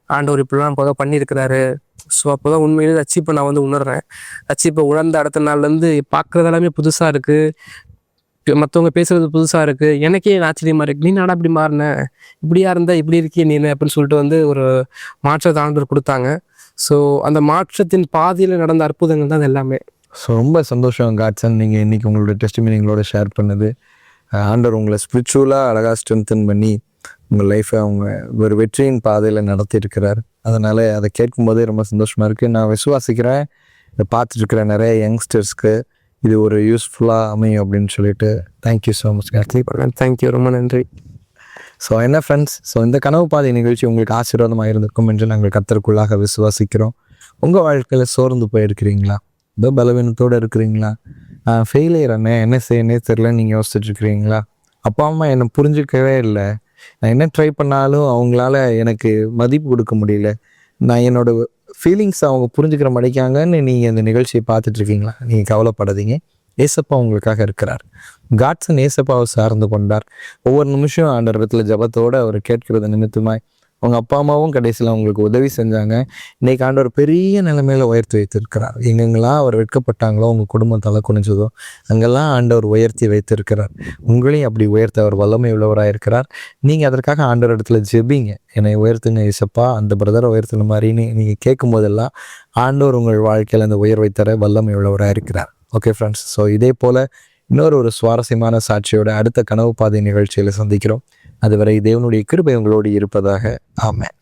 ஆண்டவர் இப்படிலாம் போக பண்ணியிருக்கிறாரு. ஸோ அப்போ தான் உண்மையிலே ரட்சிப்பை நான் வந்து உணர்றேன். ரட்சிப்பை உணர்ந்த அடுத்த நாள்லேருந்து பார்க்குறது எல்லாமே புதுசாக இருக்குது, மற்றவங்க பேசுகிறது புதுசாக இருக்குது. எனக்கே ஆச்சரியமாக இருக்குது, நீ நாடா இப்படி மாறின, இப்படியா இருந்தால் இப்படி இருக்கிய நீ அப்படின்னு சொல்லிட்டு வந்து ஒரு மாற்றத்தை ஆண்டவர் கொடுத்தாங்க. ஸோ அந்த மாற்றத்தின் பாதியில் நடந்த அற்புதங்கள் தான் அது எல்லாமே. ஸோ ரொம்ப சந்தோஷம் காட்சன், நீங்கள் இன்றைக்கி உங்களோட டெஸ்டிமனி எங்களோட ஷேர் பண்ணது. ஆண்டவர் உங்களை ஸ்பிரிச்சுவலாக அழகாக ஸ்ட்ரென்தன் பண்ணி உங்கள் லைஃப்பை அவங்க ஒரு வெற்றியின் பாதையில் நடத்தியிருக்கிறார். அதனால் அதை கேட்கும்போதே ரொம்ப சந்தோஷமாக இருக்குது. நான் விசுவாசிக்கிறேன் இதை பார்த்துட்ருக்கிற நிறைய யங்ஸ்டர்ஸ்க்கு இது ஒரு யூஸ்ஃபுல்லாக அமையும் அப்படின்னு சொல்லிட்டு. Thank you so much Karthi. Thank you, ரொம்ப நன்றி. ஸோ என்ன ஃப்ரெண்ட்ஸ், ஸோ இந்த கனவு பாதை நிகழ்ச்சி உங்களுக்கு ஆசீர்வாதமாக இருந்திருக்கும் என்று நாங்கள் கர்த்தருக்குள்ளாக விசுவாசிக்கிறோம். உங்கள் வாழ்க்கையில் சோர்ந்து போயிருக்கிறீங்களா, ஏதோ பலவீனத்தோடு இருக்கிறீங்களா, ஃபெயிலியர் என்ன செய்யனே தெரில நீங்கள் யோசிச்சுட்ருக்கிறீங்களா, அப்பா அம்மா என்னை புரிஞ்சிக்கவே இல்லை, நான் என்ன ட்ரை பண்ணாலும் அவங்களால எனக்கு மதிப்பு கொடுக்க முடியல, நான் என்னோடய ஃபீலிங்ஸ் அவங்க புரிஞ்சுக்கிற மாட்டேங்காங்கன்னு நீங்கள் இந்த நிகழ்ச்சியை பார்த்துட்ருக்கீங்களா, நீங்கள் கவலைப்படாதீங்க. ஏசப்பா உங்களுக்காக இருக்கிறார். காட்சன் ஏசப்பாவை சார்ந்து கொண்டார். ஒவ்வொரு நிமிஷம் ஆண்டவர் இடத்துல ஜபத்தோடு அவர் கேட்கிறது நிமித்தமாய் அவங்க அப்பா அம்மாவும் கடைசியில் அவங்களுக்கு உதவி செஞ்சாங்க. இன்றைக்கி ஆண்டவர் பெரிய நிலைமையில உயர்த்தி வைத்திருக்கிறார். எங்கெங்கெல்லாம் அவர் வெட்கப்பட்டாங்களோ, உங்கள் குடும்பம் தலை குனிஞ்சதோ அங்கெல்லாம் ஆண்டவர் உயர்த்தி வைத்திருக்கிறார். உங்களையும் அப்படி உயர்த்த அவர் வல்லமை உள்ளவராக இருக்கிறார். நீங்கள் அதற்காக ஆண்டவர் இடத்துல ஜெபிங்க, என்னை உயர்த்துங்க ஏசப்பா, அந்த பிரதரை உயர்த்தின மாதிரின்னு நீங்கள் கேட்கும் போதெல்லாம் ஆண்டவர் உங்கள் வாழ்க்கையில் அந்த உயர்வை தர வல்லமை உள்ளவராக இருக்கிறார். ஓகே ஃப்ரெண்ட்ஸ், ஸோ இதே போல் இன்னொரு சுவாரஸ்யமான சாட்சியோட அடுத்த கனவு பாதை நிகழ்ச்சியில் சந்திக்கிறோம். அதுவரை தேவனுடைய கிருபை உங்களோடு இருப்பதாக. ஆமென்.